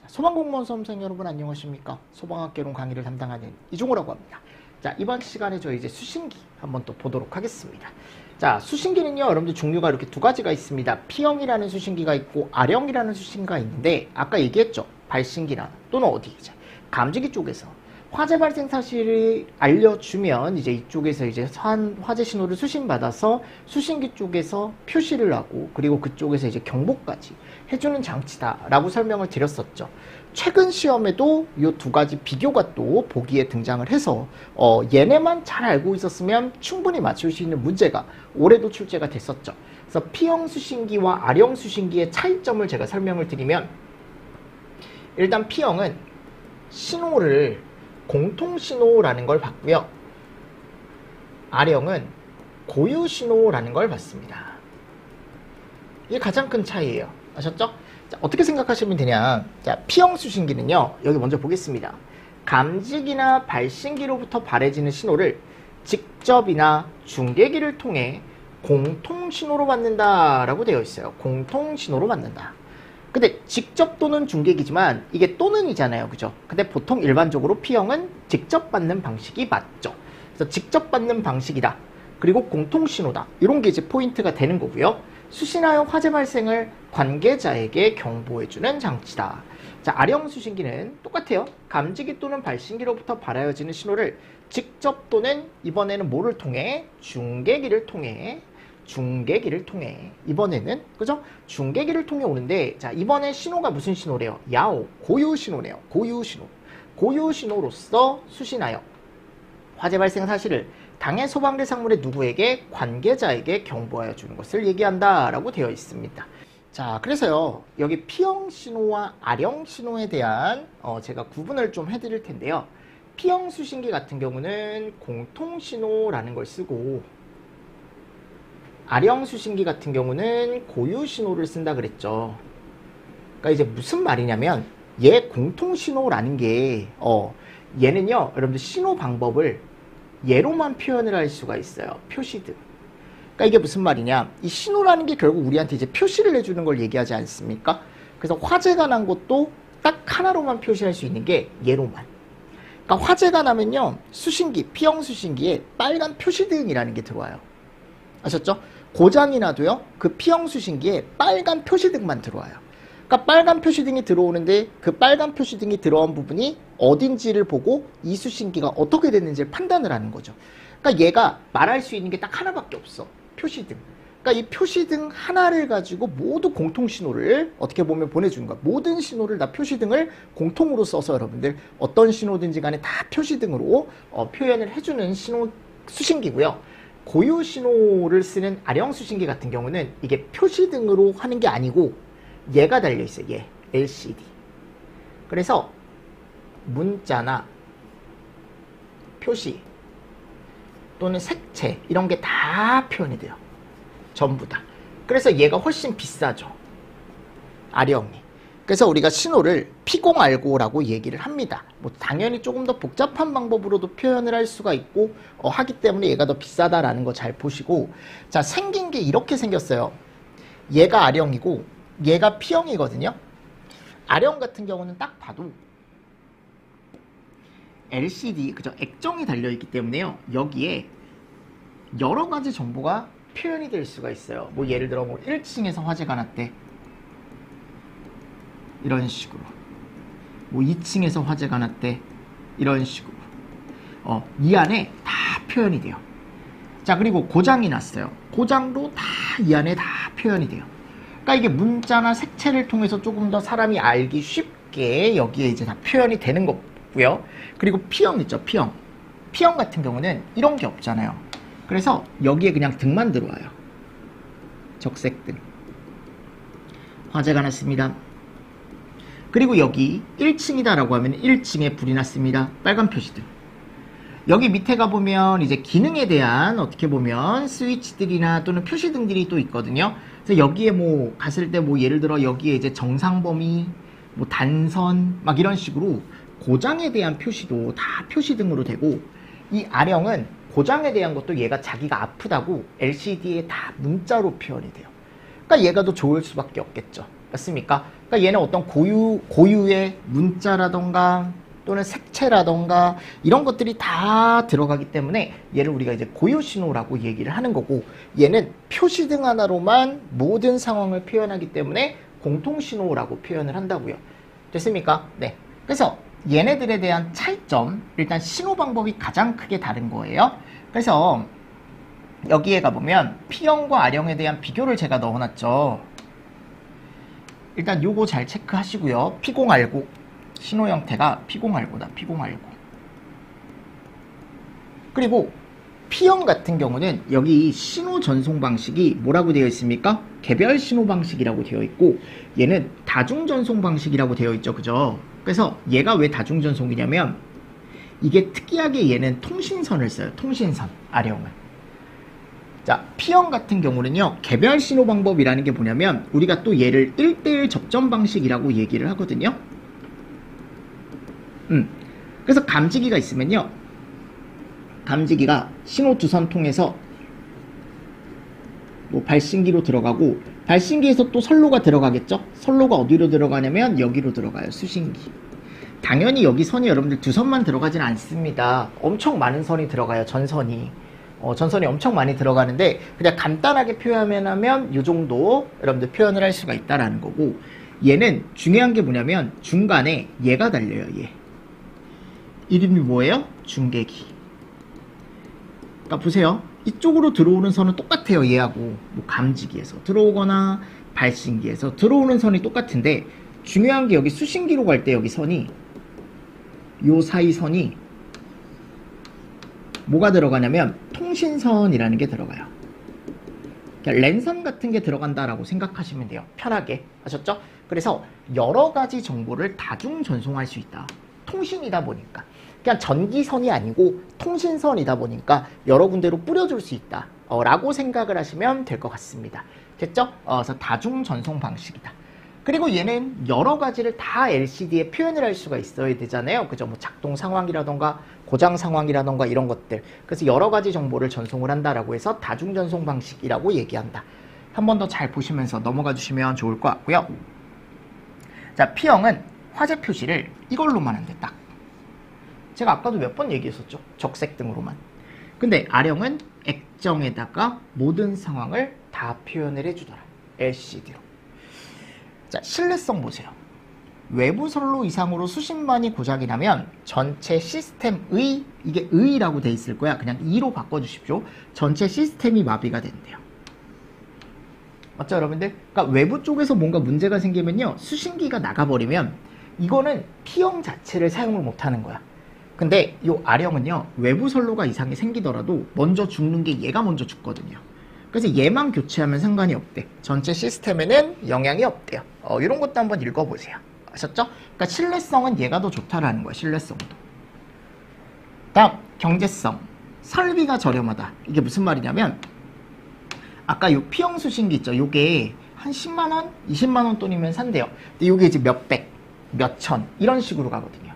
소방공무원 수험생 여러분 안녕하십니까? 소방학개론 강의를 담당하는 이종호라고 합니다. 자, 이번 시간에 저희 이제 수신기 한번 또 보도록 하겠습니다. 자, 수신기는요, 여러분들 종류가 이렇게 두 가지가 있습니다. P형이라는 수신기가 있고 R형이라는 수신기가 있는데, 아까 얘기했죠. 발신기나 또는 어디 이제 감지기 쪽에서 화재 발생 사실을 알려주면 이제 이쪽에서 이제 화재 신호를 수신받아서 수신기 쪽에서 표시를 하고, 그리고 그쪽에서 이제 경보까지 해주는 장치다라고 설명을 드렸었죠. 최근 시험에도 이 두 가지 비교가 또 보기에 등장을 해서 얘네만 잘 알고 있었으면 충분히 맞출 수 있는 문제가 올해도 출제가 됐었죠. 그래서 P형 수신기와 R형 수신기의 차이점을 제가 설명을 드리면, 일단 P형은 신호를 공통신호라는 걸 받고요. R형은 고유신호라는 걸 받습니다. 이게 가장 큰 차이예요. 아셨죠? 자, 어떻게 생각하시면 되냐. 자, P형 수신기는요, 여기 먼저 보겠습니다. 감지기나 발신기로부터 발해지는 신호를 직접이나 중계기를 통해 공통신호로 받는다라고 되어 있어요. 공통신호로 받는다. 근데 직접 또는 중계기지만 이게 또는이잖아요. 그죠? 근데 보통 일반적으로 P형은 직접 받는 방식이 맞죠. 그래서 직접 받는 방식이다. 그리고 공통신호다. 이런 게 이제 포인트가 되는 거고요. 수신하여 화재 발생을 관계자에게 경보해주는 장치다. 자, R형 수신기는 똑같아요. 감지기 또는 발신기로부터 발하여지는 신호를 직접 또는 이번에는 뭐를 통해? 중계기를 통해 이번에는 그죠? 중계기를 통해 오는데, 자, 이번에 신호가 무슨 신호래요? 야오, 고유신호네요. 고유신호로서 수신하여 화재 발생 사실을 당해 소방대 상물의 누구에게? 관계자에게 경보하여 주는 것을 얘기한다라고 되어 있습니다. 자, 그래서요, 여기 P형 신호와 R형 신호에 대한 제가 구분을 좀 해드릴 텐데요. P형 수신기 같은 경우는 공통신호라는 걸 쓰고, R형 수신기 같은 경우는 고유신호를 쓴다 그랬죠. 그러니까 이제 무슨 말이냐면, 얘 공통신호라는 게 얘는요, 여러분들 신호 방법을 얘로만 표현을 할 수가 있어요. 표시등. 그러니까 이게 무슨 말이냐, 이 신호라는 게 결국 우리한테 이제 표시를 해주는 걸 얘기하지 않습니까? 그래서 화재가 난 것도 딱 하나로만 표시할 수 있는 게 얘로만. 그러니까 화재가 나면요, 수신기, P형 수신기에 빨간 표시등이라는 게 들어와요. 아셨죠? 고장이 나도요, 그 P형 수신기에 빨간 표시등만 들어와요. 그러니까 빨간 표시등이 들어오는데, 그 빨간 표시등이 들어온 부분이 어딘지를 보고 이 수신기가 어떻게 됐는지를 판단을 하는 거죠. 그러니까 얘가 말할 수 있는 게 딱 하나밖에 없어. 표시등. 그러니까 이 표시등 하나를 가지고 모두 공통신호를 어떻게 보면 보내주는 거야. 모든 신호를 다 표시등을 공통으로 써서 여러분들 어떤 신호든지 간에 다 표시등으로 표현을 해주는 신호 수신기고요. 고유 신호를 쓰는 R형 수신기 같은 경우는 이게 표시등으로 하는 게 아니고 얘가 달려있어요. 얘 LCD. 그래서 문자나 표시 또는 색채 이런 게 다 표현이 돼요. 전부 다. 그래서 얘가 훨씬 비싸죠. R형이. 그래서 우리가 신호를 P0R9라고 얘기를 합니다. 뭐 당연히 조금 더 복잡한 방법으로도 표현을 할 수가 있고 하기 때문에 얘가 더 비싸다라는 거 잘 보시고, 자, 생긴 게 이렇게 생겼어요. 얘가 R형이고 얘가 P형이거든요. R형 같은 경우는 딱 봐도 LCD, 그죠? 액정이 달려있기 때문에요, 여기에 여러 가지 정보가 표현이 될 수가 있어요. 뭐 예를 들어 뭐 1층에서 화재가 났대, 이런 식으로. 뭐 2층에서 화재가 났대, 이런 식으로. 이 안에 다 표현이 돼요. 자, 그리고 고장이 났어요. 고장도 다 이 안에 다 표현이 돼요. 그러니까 이게 문자나 색채를 통해서 조금 더 사람이 알기 쉽게 여기에 이제 다 표현이 되는 거고요. 그리고 P형 있죠, P형. P형 같은 경우는 이런 게 없잖아요. 그래서 여기에 그냥 등만 들어와요. 적색등. 화재가 났습니다. 그리고 여기 1층이다라고 하면 1층에 불이 났습니다. 빨간 표시등. 여기 밑에 가보면 이제 기능에 대한 어떻게 보면 스위치들이나 또는 표시등들이 또 있거든요. 그래서 여기에 뭐 갔을 때 뭐 예를 들어 여기에 이제 정상범위, 뭐 단선 막 이런 식으로 고장에 대한 표시도 다 표시등으로 되고, 이 R형은 고장에 대한 것도 얘가 자기가 아프다고 LCD에 다 문자로 표현이 돼요. 그러니까 얘가 더 좋을 수밖에 없겠죠. 맞습니까? 그러니까 얘는 어떤 고유의 문자라던가 또는 색채라던가 이런 것들이 다 들어가기 때문에 얘를 우리가 이제 고유 신호라고 얘기를 하는 거고, 얘는 표시 등 하나로만 모든 상황을 표현하기 때문에 공통 신호라고 표현을 한다고요. 됐습니까? 네. 그래서 얘네들에 대한 차이점, 일단 신호 방법이 가장 크게 다른 거예요. 그래서 여기에 가보면 P형과 R형에 대한 비교를 제가 넣어놨죠. 일단 요거 잘 체크하시고요. P0R9 신호 형태가 P0R9다. P0R9. 그리고 P형 같은 경우는 여기 신호 전송 방식이 뭐라고 되어 있습니까? 개별 신호 방식이라고 되어 있고, 얘는 다중 전송 방식이라고 되어 있죠. 그죠? 그래서 얘가 왜 다중 전송이냐면, 이게 특이하게 얘는 통신선을 써요. 통신선, R형은. 자, P형 같은 경우는요, 개별 신호 방법이라는 게 뭐냐면, 우리가 또 얘를 1대1 접점 방식이라고 얘기를 하거든요. 그래서 감지기가 있으면요, 감지기가 신호 두 선 통해서 뭐 발신기로 들어가고, 발신기에서 또 선로가 들어가겠죠? 선로가 어디로 들어가냐면 여기로 들어가요. 수신기. 당연히 여기 선이 여러분들 두 선만 들어가진 않습니다. 엄청 많은 선이 들어가요. 전선이. 전선이 엄청 많이 들어가는데, 그냥 간단하게 표현하면 이 정도 여러분들 표현을 할 수가 있다라는 거고, 얘는 중요한 게 뭐냐면 중간에 얘가 달려요. 얘. 이름이 뭐예요? 중계기. 그러니까 보세요. 이쪽으로 들어오는 선은 똑같아요. 얘하고 뭐 감지기에서 들어오거나 발신기에서 들어오는 선이 똑같은데, 중요한 게 여기 수신기로 갈 때 여기 선이, 요 사이 선이 뭐가 들어가냐면 통신선이라는 게 들어가요. 그러니까 랜선 같은 게 들어간다라고 생각하시면 돼요. 편하게. 아셨죠? 그래서 여러 가지 정보를 다중 전송할 수 있다. 통신이다 보니까. 그냥 전기선이 아니고 통신선이다 보니까 여러 군데로 뿌려줄 수 있다. 라고 생각을 하시면 될 것 같습니다. 됐죠? 그래서 다중 전송 방식이다. 그리고 얘는 여러 가지를 다 LCD에 표현을 할 수가 있어야 되잖아요. 그죠? 뭐 작동 상황이라던가 고장 상황이라던가 이런 것들. 그래서 여러 가지 정보를 전송을 한다라고 해서 다중 전송 방식이라고 얘기한다. 한 번 더 잘 보시면서 넘어가 주시면 좋을 것 같고요. 자, P형은 화재 표시를 이걸로만 한대, 딱. 제가 아까도 몇 번 얘기했었죠. 적색 등으로만. 근데 R형은 액정에다가 모든 상황을 다 표현을 해주더라. LCD로. 자, 신뢰성 보세요. 외부 선로 이상으로 수십만이 고장이 나면 전체 시스템의, 이게 의라고 돼 있을 거야. 그냥 이로 바꿔주십시오. 전체 시스템이 마비가 된대요. 맞죠, 여러분들? 그러니까 외부 쪽에서 뭔가 문제가 생기면요, 수신기가 나가버리면 이거는 P형 자체를 사용을 못하는 거야. 근데 이 R형은요, 외부 선로가 이상이 생기더라도 먼저 죽는 게 얘가 먼저 죽거든요. 그래서 얘만 교체하면 상관이 없대. 전체 시스템에는 영향이 없대요. 이런 것도 한번 읽어보세요. 아셨죠? 그러니까 신뢰성은 얘가 더 좋다라는 거야. 신뢰성도. 다음, 경제성. 설비가 저렴하다. 이게 무슨 말이냐면, 아까 요 P형 수신기 있죠? 요게 한 10만원, 20만원 돈이면 산대요. 근데 요게 이제 몇백, 몇천 이런 식으로 가거든요.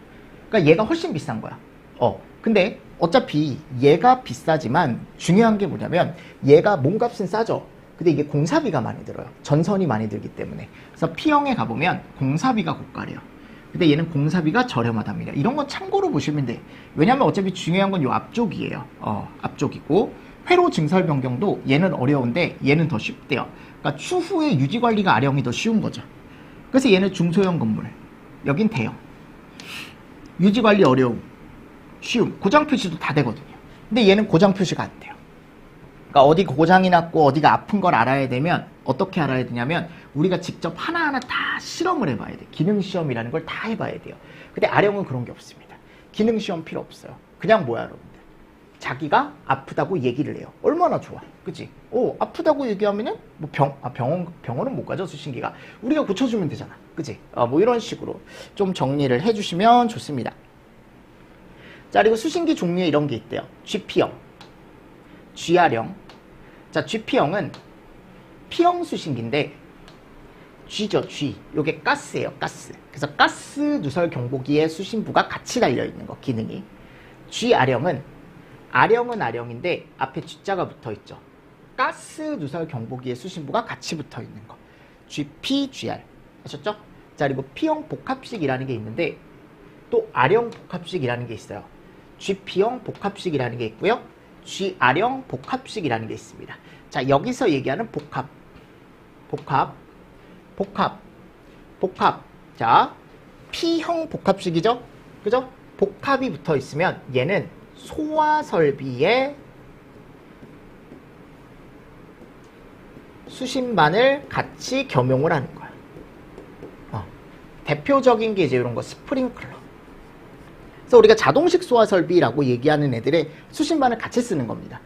그러니까 얘가 훨씬 비싼 거야. 근데 어차피 얘가 비싸지만 중요한 게 뭐냐면, 얘가 몸값은 싸죠. 근데 이게 공사비가 많이 들어요. 전선이 많이 들기 때문에. 그래서 P형에 가보면 공사비가 고가래요. 근데 얘는 공사비가 저렴하답니다. 이런 건 참고로 보시면 돼. 왜냐면 어차피 중요한 건 요 앞쪽이에요. 앞쪽이고, 회로 증설 변경도 얘는 어려운데 얘는 더 쉽대요. 그러니까 추후에 유지관리가 R형이 더 쉬운 거죠. 그래서 얘는 중소형 건물, 여긴 대형. 유지관리 어려움, 쉬움, 고장 표시도 다 되거든요. 근데 얘는 고장 표시가 안 돼요. 그러니까 어디 고장이 났고 어디가 아픈 걸 알아야 되면 어떻게 알아야 되냐면, 우리가 직접 하나하나 다 실험을 해봐야 돼. 기능 시험이라는 걸 다 해봐야 돼요. 근데 R형은 그런 게 없습니다. 기능 시험 필요 없어요. 그냥 뭐야, 여러분들? 자기가 아프다고 얘기를 해요. 얼마나 좋아. 그치? 아프다고 얘기하면은 뭐 병원은 못 가죠, 수신기가. 우리가 고쳐주면 되잖아. 그치? 뭐 이런 식으로 좀 정리를 해주시면 좋습니다. 자, 그리고 수신기 종류에 이런 게 있대요. GP형, GR형. 자, GP형은 P형 수신기인데, G죠, G. 요게 가스예요, 가스. 그래서 가스 누설 경보기에 수신부가 같이 달려있는 거, 기능이. GR형은 R형은 R형인데 앞에 G자가 붙어있죠. 가스 누설 경보기에 수신부가 같이 붙어있는 거. GP, GR. 아셨죠? 자, 그리고 P형 복합식이라는 게 있는데 또 R형 복합식이라는 게 있어요. GP형 복합식이라는 게 있고요. GR형 복합식이라는 게 있습니다. 자, 여기서 얘기하는 복합. 자, P형 복합식이죠? 그죠? 복합이 붙어 있으면 얘는 소화설비의 수신반을 같이 겸용을 하는 거야. 대표적인 게 이제 이런 거 스프링클러. 그래서 우리가 자동식 소화설비라고 얘기하는 애들의 수신반을 같이 쓰는 겁니다.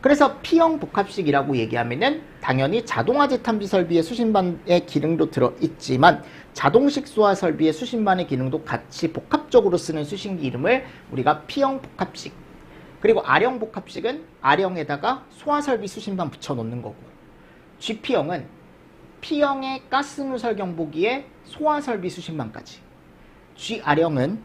그래서 P형 복합식이라고 얘기하면은 당연히 자동화재 탐지 설비의 수신반의 기능도 들어있지만 자동식 소화 설비의 수신반의 기능도 같이 복합적으로 쓰는 수신기 이름을 우리가 P형 복합식. 그리고 R형 복합식은 R형에다가 소화 설비 수신반 붙여놓는 거고, GP형은 P형의 가스 누설 경보기에 소화 설비 수신반까지, GR형은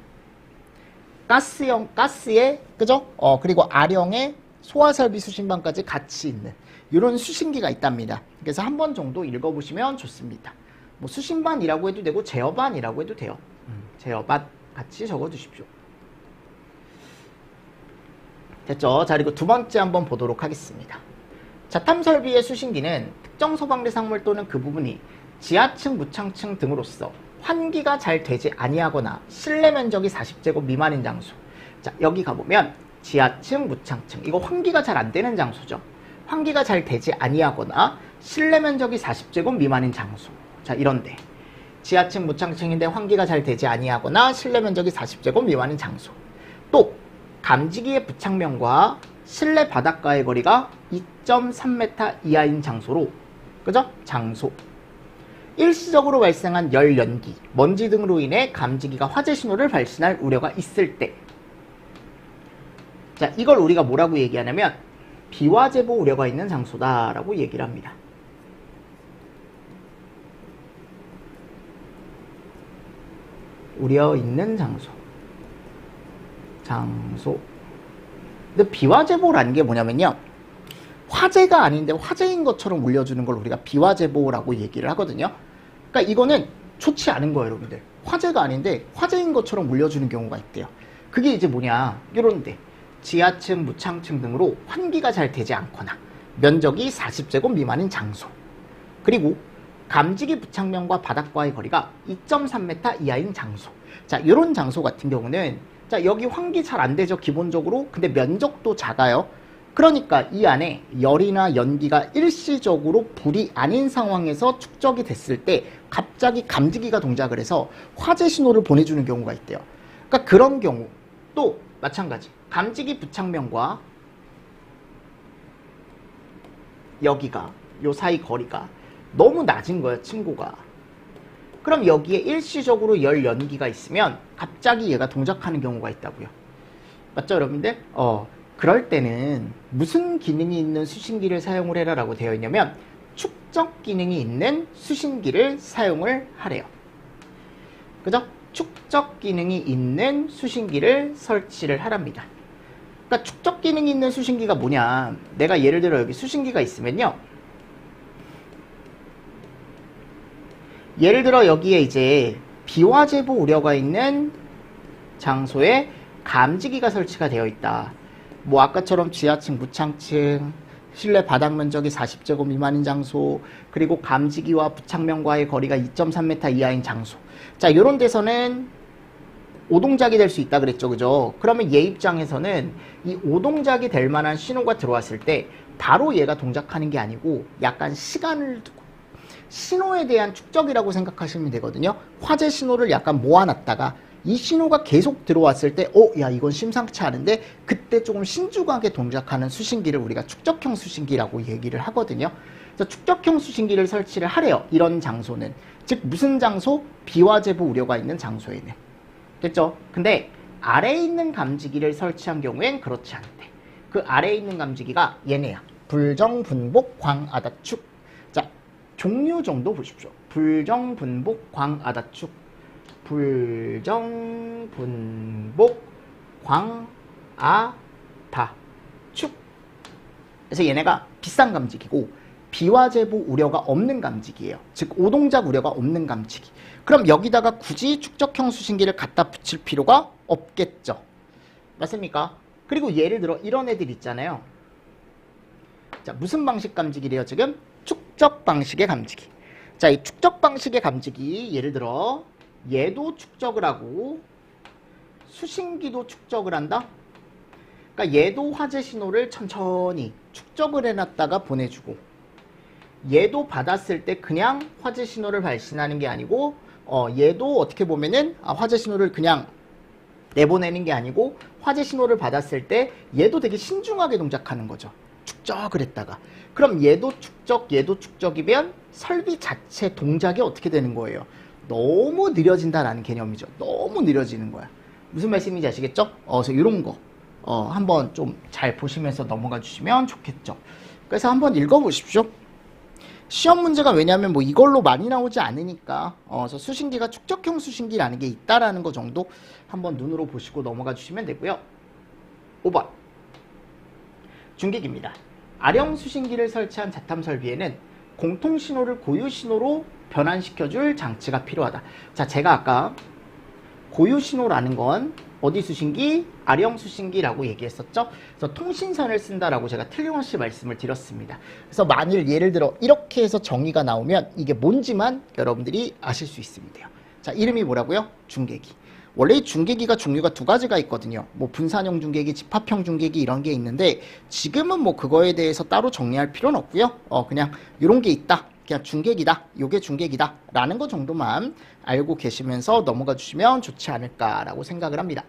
가스에 그죠? 그리고 R형의 소화설비 수신반까지 같이 있는 이런 수신기가 있답니다. 그래서 한 번 정도 읽어보시면 좋습니다. 뭐 수신반이라고 해도 되고 제어반이라고 해도 돼요. 제어반 같이 적어주십시오. 됐죠? 자, 그리고 두 번째 한번 보도록 하겠습니다. 자탐설비의 수신기는 특정 소방대 상물 또는 그 부분이 지하층, 무창층 등으로서 환기가 잘 되지 아니하거나 실내 면적이 40제곱 미만인 장소. 자, 여기 가보면 지하층, 무창층, 이거 환기가 잘 안 되는 장소죠. 환기가 잘 되지 아니하거나 실내 면적이 40제곱 미만인 장소. 자, 이런데 지하층, 무창층인데 환기가 잘 되지 아니하거나 실내 면적이 40제곱 미만인 장소. 또 감지기의 부착면과 실내 바닷가의 거리가 2.3m 이하인 장소로, 그죠? 장소. 일시적으로 발생한 열, 연기, 먼지 등으로 인해 감지기가 화재 신호를 발신할 우려가 있을 때, 자, 이걸 우리가 뭐라고 얘기하냐면 비화재보 우려가 있는 장소다라고 얘기를 합니다. 우려 있는 장소. 근데 비화재보라는 게 뭐냐면요, 화재가 아닌데 화재인 것처럼 울려주는 걸 우리가 비화재보라고 얘기를 하거든요. 그러니까 이거는 좋지 않은 거예요, 여러분들. 화재가 아닌데 화재인 것처럼 울려주는 경우가 있대요. 그게 이제 뭐냐, 요런데 지하층, 무창층 등으로 환기가 잘 되지 않거나 면적이 40제곱 미만인 장소, 그리고 감지기 부착면과 바닥과의 거리가 2.3m 이하인 장소. 자, 이런 장소 같은 경우는, 자, 여기 환기 잘 안 되죠, 기본적으로. 근데 면적도 작아요. 그러니까 이 안에 열이나 연기가 일시적으로 불이 아닌 상황에서 축적이 됐을 때 갑자기 감지기가 동작을 해서 화재 신호를 보내주는 경우가 있대요. 그러니까 그런 경우, 또 마찬가지 감지기 부착면과 여기가, 요 사이 거리가 너무 낮은 거예요, 층고가. 그럼 여기에 일시적으로 열, 연기가 있으면 갑자기 얘가 동작하는 경우가 있다고요. 맞죠, 여러분들? 그럴 때는 무슨 기능이 있는 수신기를 사용을 해라 라고 되어 있냐면 축적 기능이 있는 수신기를 사용을 하래요. 그죠? 축적 기능이 있는 수신기를 설치를 하랍니다. 그러니까 축적 기능이 있는 수신기가 뭐냐, 내가 예를 들어 여기 수신기가 있으면요, 예를 들어 여기에 이제 비화재보 우려가 있는 장소에 감지기가 설치가 되어 있다. 뭐 아까처럼 지하층, 무창층, 실내 바닥 면적이 40제곱 미만인 장소, 그리고 감지기와 부착면과의 거리가 2.3m 이하인 장소. 자, 이런 데서는 오동작이 될 수 있다 그랬죠, 그죠? 그러면 얘 입장에서는 이 오동작이 될 만한 신호가 들어왔을 때 바로 얘가 동작하는 게 아니고 약간 시간을 두고 신호에 대한 축적이라고 생각하시면 되거든요. 화재 신호를 약간 모아놨다가 이 신호가 계속 들어왔을 때 야, 이건 심상치 않은데, 그때 조금 신중하게 동작하는 수신기를 우리가 축적형 수신기라고 얘기를 하거든요. 그래서 축적형 수신기를 설치를 하래요, 이런 장소는. 즉 무슨 장소? 비화재보 우려가 있는 장소에는. 됐죠? 근데 아래에 있는 감지기를 설치한 경우엔 그렇지 않대. 그 아래에 있는 감지기가 얘네야. 불정분복 광아다축. 자, 종류 정도 보십시오. 불정분복 광아다축. 불정분복 광아다축. 그래서 얘네가 비싼 감지기고 비화재보 우려가 없는 감지기예요. 즉 오동작 우려가 없는 감지기. 그럼 여기다가 굳이 축적형 수신기를 갖다 붙일 필요가 없겠죠. 맞습니까? 그리고 예를 들어 이런 애들 있잖아요. 자, 무슨 방식 감지기래요? 지금 축적 방식의 감지기. 자, 이 축적 방식의 감지기 예를 들어 얘도 축적을 하고 수신기도 축적을 한다. 그러니까 얘도 화재 신호를 천천히 축적을 해놨다가 보내주고 얘도 받았을 때 그냥 화재 신호를 발신하는 게 아니고 얘도 어떻게 보면은 화재 신호를 그냥 내보내는 게 아니고 화재 신호를 받았을 때 얘도 되게 신중하게 동작하는 거죠. 축적을 했다가. 그럼 얘도 축적이면 설비 자체 동작이 어떻게 되는 거예요? 너무 느려진다라는 개념이죠. 너무 느려지는 거야. 무슨 말씀인지 아시겠죠? 그래서 이런 거 한번 좀 잘 보시면서 넘어가 주시면 좋겠죠. 그래서 한번 읽어보십시오. 시험 문제가 왜냐하면 뭐 이걸로 많이 나오지 않으니까 그래서 수신기가 축적형 수신기라는 게 있다라는 거 정도 한번 눈으로 보시고 넘어가 주시면 되고요. 5번 중계기입니다. 아령 수신기를 설치한 자탐 설비에는 공통 신호를 고유 신호로 변환시켜줄 장치가 필요하다. 자, 제가 아까 고유 신호라는 건 어디 수신기? 아령 수신기라고 얘기했었죠. 그래서 통신선을 쓴다라고 제가 틀림없이 말씀을 드렸습니다. 그래서 만일 예를 들어 이렇게 해서 정의가 나오면 이게 뭔지만 여러분들이 아실 수 있습니다. 자, 이름이 뭐라고요? 중계기. 원래 이 중계기가 종류가 두 가지가 있거든요. 뭐 분산형 중계기, 집합형 중계기 이런 게 있는데 지금은 뭐 그거에 대해서 따로 정리할 필요는 없고요. 그냥 이런 게 있다. 그냥 중계기다. 요게 중계기다. 라는 거 정도만 알고 계시면서 넘어가 주시면 좋지 않을까라고 생각을 합니다.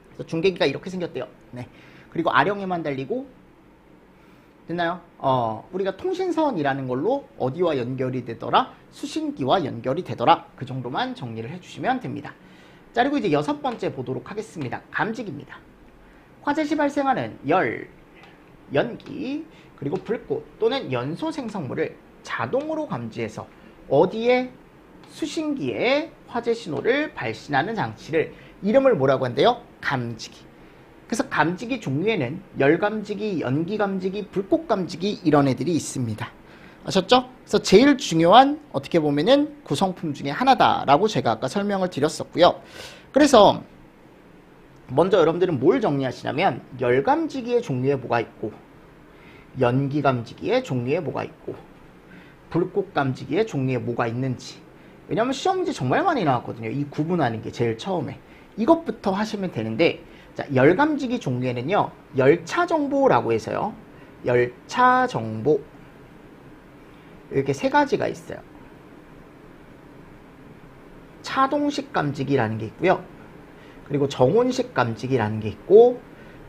그래서 중계기가 이렇게 생겼대요. 네. 그리고 아령에만 달리고 됐나요? 우리가 통신선이라는 걸로 어디와 연결이 되더라? 수신기와 연결이 되더라. 그 정도만 정리를 해주시면 됩니다. 자, 그리고 이제 6번째 보도록 하겠습니다. 감지기입니다. 화재 시 발생하는 열, 연기, 그리고 불꽃 또는 연소 생성물을 자동으로 감지해서 어디에? 수신기에 화재 신호를 발신하는 장치를 이름을 뭐라고 한대요? 감지기. 그래서 감지기 종류에는 열감지기, 연기감지기, 불꽃감지기 이런 애들이 있습니다. 아셨죠? 그래서 제일 중요한 어떻게 보면은 구성품 중에 하나다라고 제가 아까 설명을 드렸었고요. 그래서 먼저 여러분들은 뭘 정리하시냐면 열감지기의 종류에 뭐가 있고 연기감지기의 종류에 뭐가 있고 불꽃감지기의 종류에 뭐가 있는지. 왜냐하면 시험 문제 정말 많이 나왔거든요. 이 구분하는 게 제일 처음에. 이것부터 하시면 되는데 자, 열감지기 종류에는요. 열차 정보라고 해서요. 열차 정보 이렇게 세 가지가 있어요. 차동식 감지기라는 게 있고요. 그리고 정온식 감지기라는 게 있고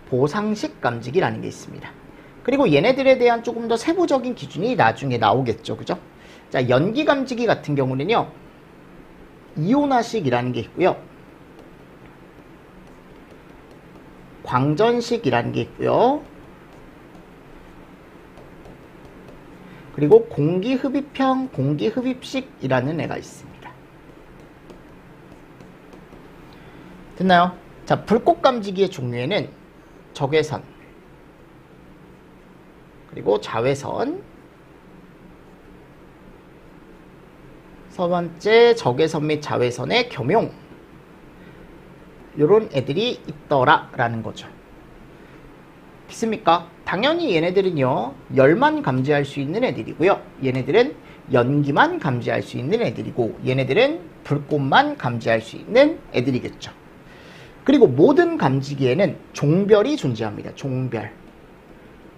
보상식 감지기라는 게 있습니다. 그리고 얘네들에 대한 조금 더 세부적인 기준이 나중에 나오겠죠. 그죠? 자, 연기 감지기 같은 경우는요. 이온화식이라는 게 있고요. 광전식이라는 게 있고요. 그리고 공기흡입형, 공기흡입식이라는 애가 있습니다. 됐나요? 자, 불꽃 감지기의 종류에는 적외선, 그리고 자외선, 첫 번째 적외선 및 자외선의 겸용 요런 애들이 있더라 라는 거죠. 믿습니까? 당연히 얘네들은요 열만 감지할 수 있는 애들이고요. 얘네들은 연기만 감지할 수 있는 애들이고 얘네들은 불꽃만 감지할 수 있는 애들이겠죠. 그리고 모든 감지기에는 종별이 존재합니다. 종별.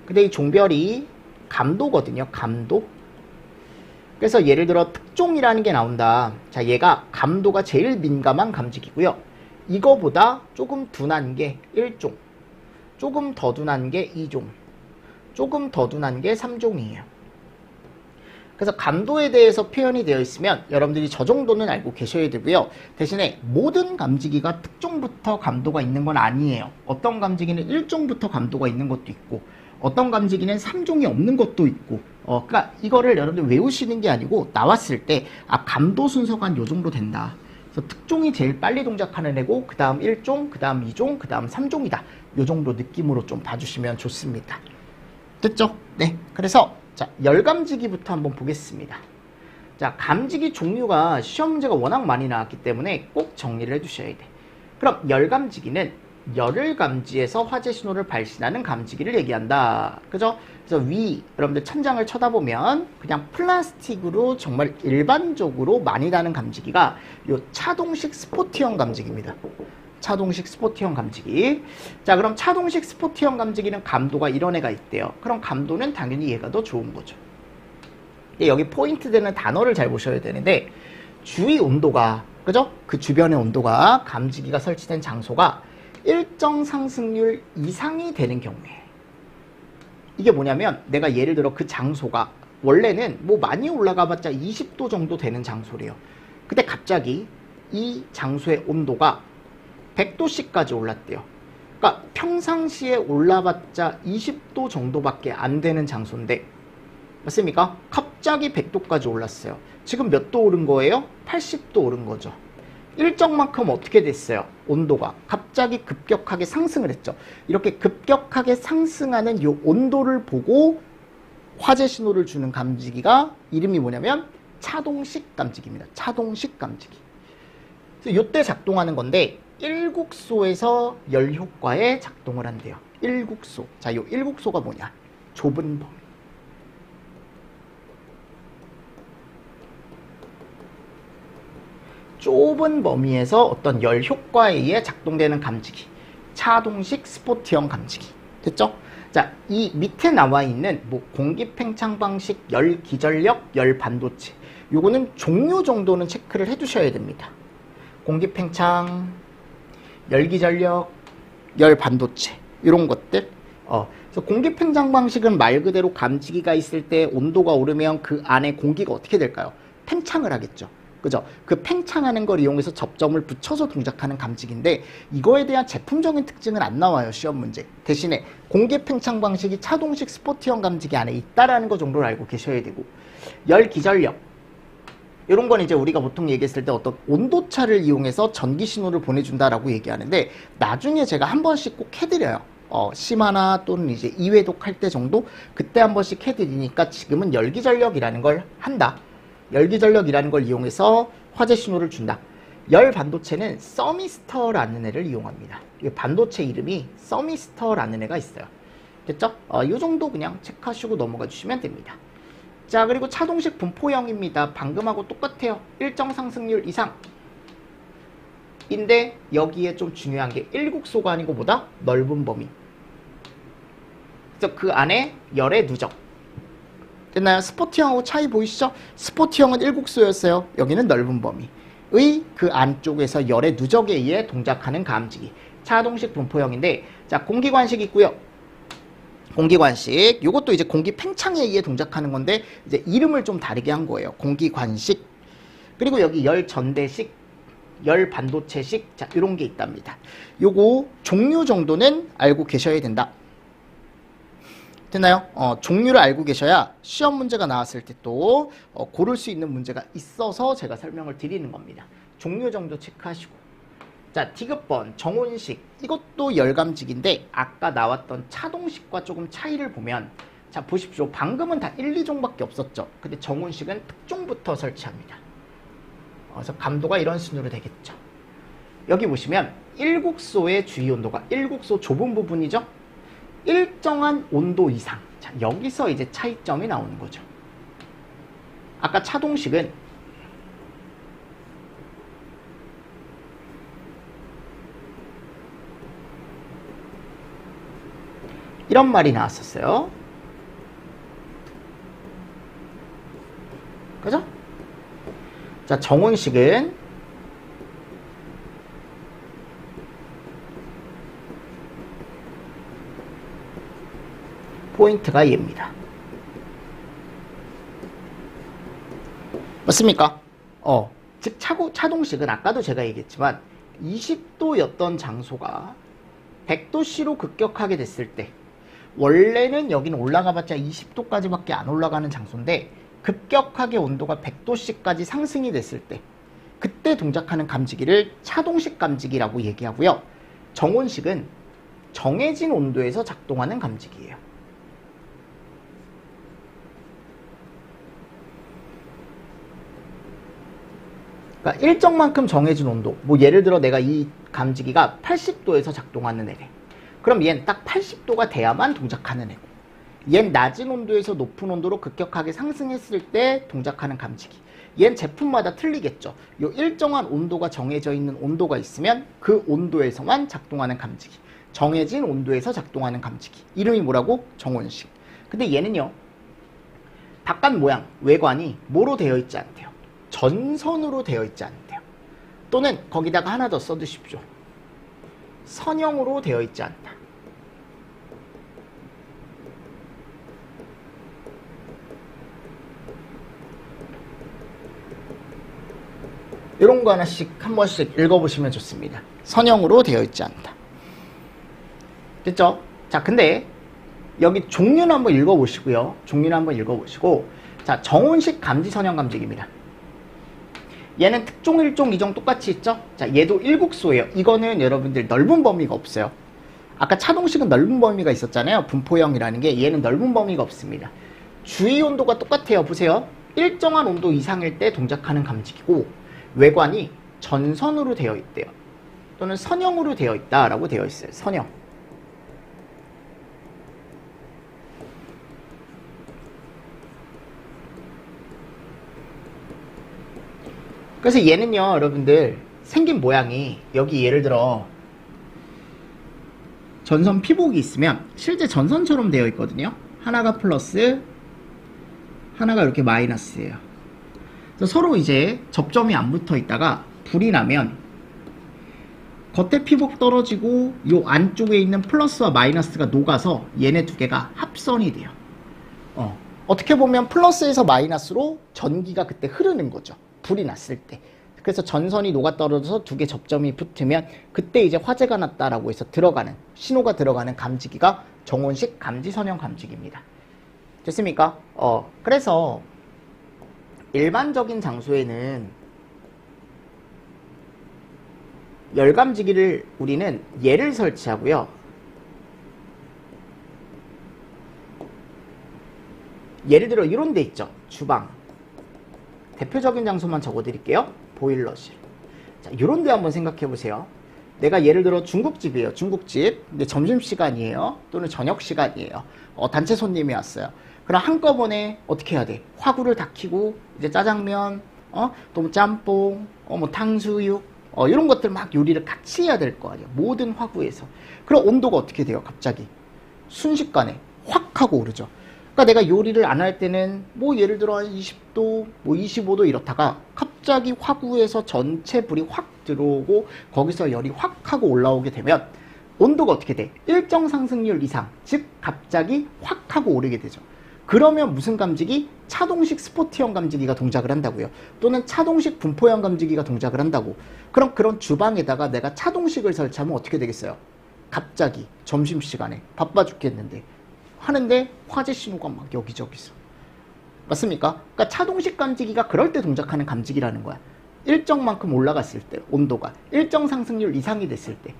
근데 이 종별이 감도거든요. 감도. 그래서 예를 들어 특종이라는 게 나온다. 자, 얘가 감도가 제일 민감한 감지기고요. 이거보다 조금 둔한 게 1종, 조금 더 둔한 게 2종, 조금 더 둔한 게 3종이에요. 그래서 감도에 대해서 표현이 되어 있으면 여러분들이 저 정도는 알고 계셔야 되고요. 대신에 모든 감지기가 특종부터 감도가 있는 건 아니에요. 어떤 감지기는 1종부터 감도가 있는 것도 있고 어떤 감지기는 3종이 없는 것도 있고 그러니까 이거를 여러분들 외우시는 게 아니고 나왔을 때 감도 순서가 한 요 정도 된다. 그래서 특종이 제일 빨리 동작하는 애고 그 다음 1종, 그 다음 2종, 그 다음 3종이다. 요 정도 느낌으로 좀 봐주시면 좋습니다. 됐죠? 네. 그래서 자, 열 감지기부터 한번 보겠습니다. 자, 감지기 종류가 시험 문제가 워낙 많이 나왔기 때문에 꼭 정리를 해두셔야 돼. 그럼 열 감지기는 열을 감지해서 화재 신호를 발신하는 감지기를 얘기한다. 그죠? 그래서 여러분들 천장을 쳐다보면 그냥 플라스틱으로 정말 일반적으로 많이 다는 감지기가 요 차동식 스포티형 감지기입니다. 차동식 스포티형 감지기. 자, 그럼 차동식 스포티형 감지기는 감도가 이런 애가 있대요. 그럼 감도는 당연히 얘가 더 좋은 거죠. 여기 포인트 되는 단어를 잘 보셔야 되는데, 주위 온도가, 그죠? 그 주변의 온도가 감지기가 설치된 장소가 일정 상승률 이상이 되는 경우에, 이게 뭐냐면 내가 예를 들어 그 장소가 원래는 뭐 많이 올라가봤자 20도 정도 되는 장소래요. 근데 갑자기 이 장소의 온도가 100도씨까지 올랐대요. 그러니까 평상시에 올라봤자 20도 정도밖에 안 되는 장소인데, 맞습니까? 갑자기 100도까지 올랐어요. 지금 몇 도 오른 거예요? 80도 오른 거죠. 일정만큼 어떻게 됐어요? 온도가 갑자기 급격하게 상승을 했죠. 이렇게 급격하게 상승하는 이 온도를 보고 화재 신호를 주는 감지기가 이름이 뭐냐면 차동식 감지기입니다. 차동식 감지기. 이때 작동하는 건데, 일국소에서 열 효과에 작동을 한대요. 일국소. 자, 이 일국소가 뭐냐? 좁은 범위. 좁은 범위에서 어떤 열 효과에 의해 작동되는 감지기. 차동식 스포트형 감지기. 됐죠? 자, 이 밑에 나와 있는 뭐 공기 팽창 방식, 열 기전력, 열 반도체. 요거는 종류 정도는 체크를 해 두셔야 됩니다. 공기 팽창, 열 기전력, 열 반도체. 이런 것들. 그래서 공기 팽창 방식은 말 그대로 감지기가 있을 때 온도가 오르면 그 안에 공기가 어떻게 될까요? 팽창을 하겠죠. 그죠? 그 팽창하는 걸 이용해서 접점을 붙여서 동작하는 감지기인데, 이거에 대한 제품적인 특징은 안 나와요, 시험 문제. 대신에 공기 팽창 방식이 차동식 스포트형 감지기 안에 있다라는 거 정도를 알고 계셔야 되고, 열 기전력. 이런 건 이제 우리가 보통 얘기했을 때 어떤 온도차를 이용해서 전기 신호를 보내준다라고 얘기하는데, 나중에 제가 한 번씩 꼭 해드려요. 심화나 또는 이제 2회독 할 때 정도? 그때 한 번씩 해드리니까 지금은 열기전력이라는 걸 한다. 열기전력이라는 걸 이용해서 화재 신호를 준다. 열 반도체는 서미스터라는 애를 이용합니다. 이 반도체 이름이 서미스터라는 애가 있어요. 됐죠? 이 정도 그냥 체크하시고 넘어가 주시면 됩니다. 자, 그리고 차동식 분포형입니다. 방금하고 똑같아요. 일정 상승률 이상. 인데 여기에 좀 중요한 게 일국소가 아니고 뭐다? 넓은 범위. 그래서 그 안에 열의 누적. 됐나요? 스포트형하고 차이 보이시죠? 스포트형은 일국소였어요. 여기는 넓은 범위의 그 안쪽에서 열의 누적에 의해 동작하는 감지기. 차동식 분포형인데, 자, 공기관식 있고요. 공기관식. 요것도 이제 공기 팽창에 의해 동작하는 건데, 이제 이름을 좀 다르게 한 거예요. 공기관식. 그리고 여기 열 전대식, 열 반도체식. 자, 이런 게 있답니다. 요거 종류 정도는 알고 계셔야 된다. 됐나요? 종류를 알고 계셔야 시험 문제가 나왔을 때 또 고를 수 있는 문제가 있어서 제가 설명을 드리는 겁니다. 종류 정도 체크하시고. 자, 디귿번 정온식. 이것도 열감지기인데 아까 나왔던 차동식과 조금 차이를 보면, 자, 보십시오. 방금은 다 1, 2종밖에 없었죠. 근데 정온식은 특종부터 설치합니다. 그래서 감도가 이런 순으로 되겠죠. 여기 보시면 일국소의 주위 온도가, 일국소 좁은 부분이죠. 일정한 온도 이상. 자, 여기서 이제 차이점이 나오는 거죠. 아까 차동식은 이런 말이 나왔었어요. 그죠? 자, 정온식은 포인트가 얘입니다. 맞습니까? 즉 차동식은 아까도 제가 얘기했지만 20도였던 장소가 100도씨로 급격하게 됐을 때, 원래는 여기는 올라가봤자 20도까지밖에 안 올라가는 장소인데 급격하게 온도가 100도씨까지 상승이 됐을 때, 그때 동작하는 감지기를 차동식 감지기라고 얘기하고요. 정온식은 정해진 온도에서 작동하는 감지기예요. 그러니까 일정만큼 정해진 온도. 뭐 예를 들어 내가 이 감지기가 80도에서 작동하는 애래. 그럼 얘는 딱 80도가 돼야만 동작하는 애고, 얘는 낮은 온도에서 높은 온도로 급격하게 상승했을 때 동작하는 감지기. 얘는 제품마다 틀리겠죠. 요 일정한 온도가 정해져 있는 온도가 있으면 그 온도에서만 작동하는 감지기. 정해진 온도에서 작동하는 감지기. 이름이 뭐라고? 정온식. 근데 얘는요, 바깥 모양, 외관이 뭐로 되어 있지 않대요. 전선으로 되어 있지 않대요. 또는 거기다가 하나 더 써두십시오. 선형으로 되어 있지 않다. 이런 거 하나씩 한 번씩 읽어보시면 좋습니다. 선형으로 되어 있지 않다. 됐죠? 자, 근데 여기 종류는 한번 읽어보시고요. 종류는 한번 읽어보시고, 자, 정온식 감지 선형 감지기입니다. 얘는 특종, 1종, 2종 똑같이 있죠? 자, 얘도 일국소예요. 이거는 여러분들 넓은 범위가 없어요. 아까 차동식은 넓은 범위가 있었잖아요. 분포형이라는 게. 얘는 넓은 범위가 없습니다. 주위 온도가 똑같아요. 보세요. 일정한 온도 이상일 때 동작하는 감지기고, 외관이 전선으로 되어 있대요. 또는 선형으로 되어 있다라고 되어 있어요. 선형. 그래서 얘는요, 여러분들 생긴 모양이 여기 예를 들어 전선 피복이 있으면 실제 전선처럼 되어 있거든요. 하나가 플러스, 하나가 이렇게 마이너스예요. 그래서 서로 이제 접점이 안 붙어 있다가 불이 나면 겉에 피복 떨어지고 요 안쪽에 있는 플러스와 마이너스가 녹아서 얘네 두 개가 합선이 돼요. 어떻게 보면 플러스에서 마이너스로 전기가 그때 흐르는 거죠. 불이 났을 때. 그래서 전선이 녹아떨어져서 두 개 접점이 붙으면 그때 이제 화재가 났다라고 해서 들어가는, 신호가 들어가는 감지기가 정온식 감지선형 감지기입니다. 됐습니까? 그래서 일반적인 장소에는 열감지기를 우리는 얘를 설치하고요. 예를 들어 이런 데 있죠. 주방. 대표적인 장소만 적어드릴게요. 보일러실. 자, 이런 데 한번 생각해 보세요. 내가 예를 들어 중국집이에요. 중국집. 근데 점심시간이에요. 또는 저녁시간이에요. 단체 손님이 왔어요. 그럼 한꺼번에 어떻게 해야 돼? 화구를 다 켜고 이제 짜장면, 또 뭐 짬뽕, 뭐 탕수육, 이런 것들 막 요리를 같이 해야 될 거 아니에요. 모든 화구에서. 그럼 온도가 어떻게 돼요? 갑자기 순식간에 확 하고 오르죠. 그러니까 내가 요리를 안 할 때는 뭐 예를 들어 한 20도, 뭐 25도 이렇다가 갑자기 화구에서 전체 불이 확 들어오고 거기서 열이 확 하고 올라오게 되면 온도가 어떻게 돼? 일정 상승률 이상, 즉 갑자기 확 하고 오르게 되죠. 그러면 무슨 감지기? 차동식 스포트형 감지기가 동작을 한다고요. 또는 차동식 분포형 감지기가 동작을 한다고. 그럼 그런 주방에다가 내가 차동식을 설치하면 어떻게 되겠어요? 갑자기 점심시간에 바빠 죽겠는데 하는데 화재 신호가 막 여기저기서. 맞습니까? 그러니까 차동식 감지기가 그럴 때 동작하는 감지기라는 거야. 일정만큼 올라갔을 때, 온도가 일정 상승률 이상이 됐을 때.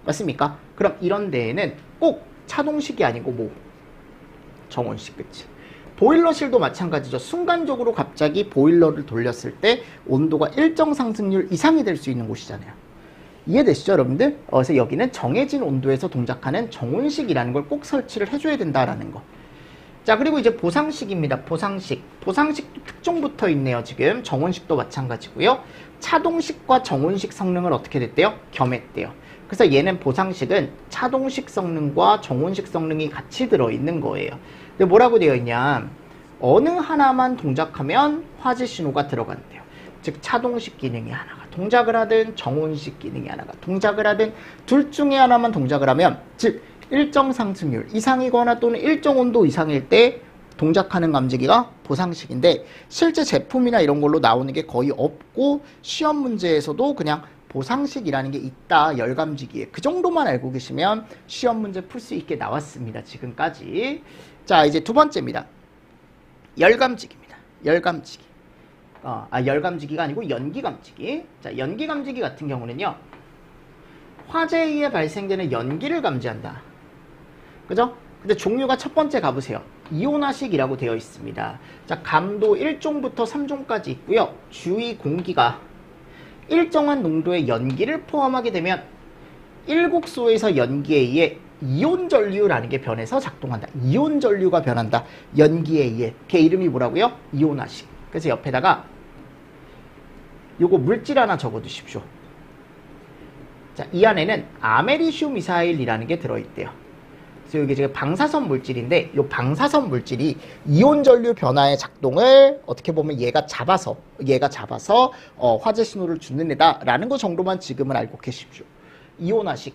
맞습니까? 그럼 이런 데에는 꼭 차동식이 아니고 뭐 정온식, 그치? 보일러실도 마찬가지죠. 순간적으로 갑자기 보일러를 돌렸을 때 온도가 일정 상승률 이상이 될 수 있는 곳이잖아요. 이해되시죠, 여러분들? 그래서 여기는 정해진 온도에서 동작하는 정온식이라는 걸 꼭 설치를 해줘야 된다라는 거. 자, 그리고 이제 보상식입니다. 보상식. 보상식도 특종 붙어 있네요, 지금. 정온식도 마찬가지고요. 차동식과 정온식 성능을 어떻게 됐대요? 겸했대요. 그래서 얘는 보상식은 차동식 성능과 정온식 성능이 같이 들어있는 거예요. 근데 뭐라고 되어 있냐? 어느 하나만 동작하면 화재 신호가 들어간대요. 즉 차동식 기능이 하나가 동작을 하든 정온식 기능이 하나가 동작을 하든 둘 중에 하나만 동작을 하면, 즉 일정 상승률 이상이거나 또는 일정 온도 이상일 때 동작하는 감지기가 보상식인데, 실제 제품이나 이런 걸로 나오는 게 거의 없고 시험 문제에서도 그냥 보상식이라는 게 있다, 열감지기에. 그 정도만 알고 계시면 시험 문제 풀 수 있게 나왔습니다, 지금까지. 자, 이제 두 번째입니다. 열감지기입니다. 열감지기. 열감지기가 아니고 연기감지기. 자, 연기감지기 같은 경우는요, 화재에 의해 발생되는 연기를 감지한다. 그죠? 근데 종류가 첫 번째 가보세요. 이온화식이라고 되어 있습니다. 자, 감도 1종부터 3종까지 있고요. 주위 공기가 일정한 농도의 연기를 포함하게 되면 일국소에서 연기에 의해 이온 전류라는 게 변해서 작동한다. 이온 전류가 변한다. 연기에 의해. 걔 이름이 뭐라고요? 이온화식. 그래서 옆에다가 요거 물질 하나 적어 두십시오. 자, 이 안에는 아메리슘 미사일이라는 게 들어있대요. 그래서 이게 지금 방사선 물질인데 이 방사선 물질이 이온 전류 변화의 작동을 어떻게 보면 얘가 잡아서 화재 신호를 주는 애다라는 거 정도만 지금은 알고 계십시오. 이온화식.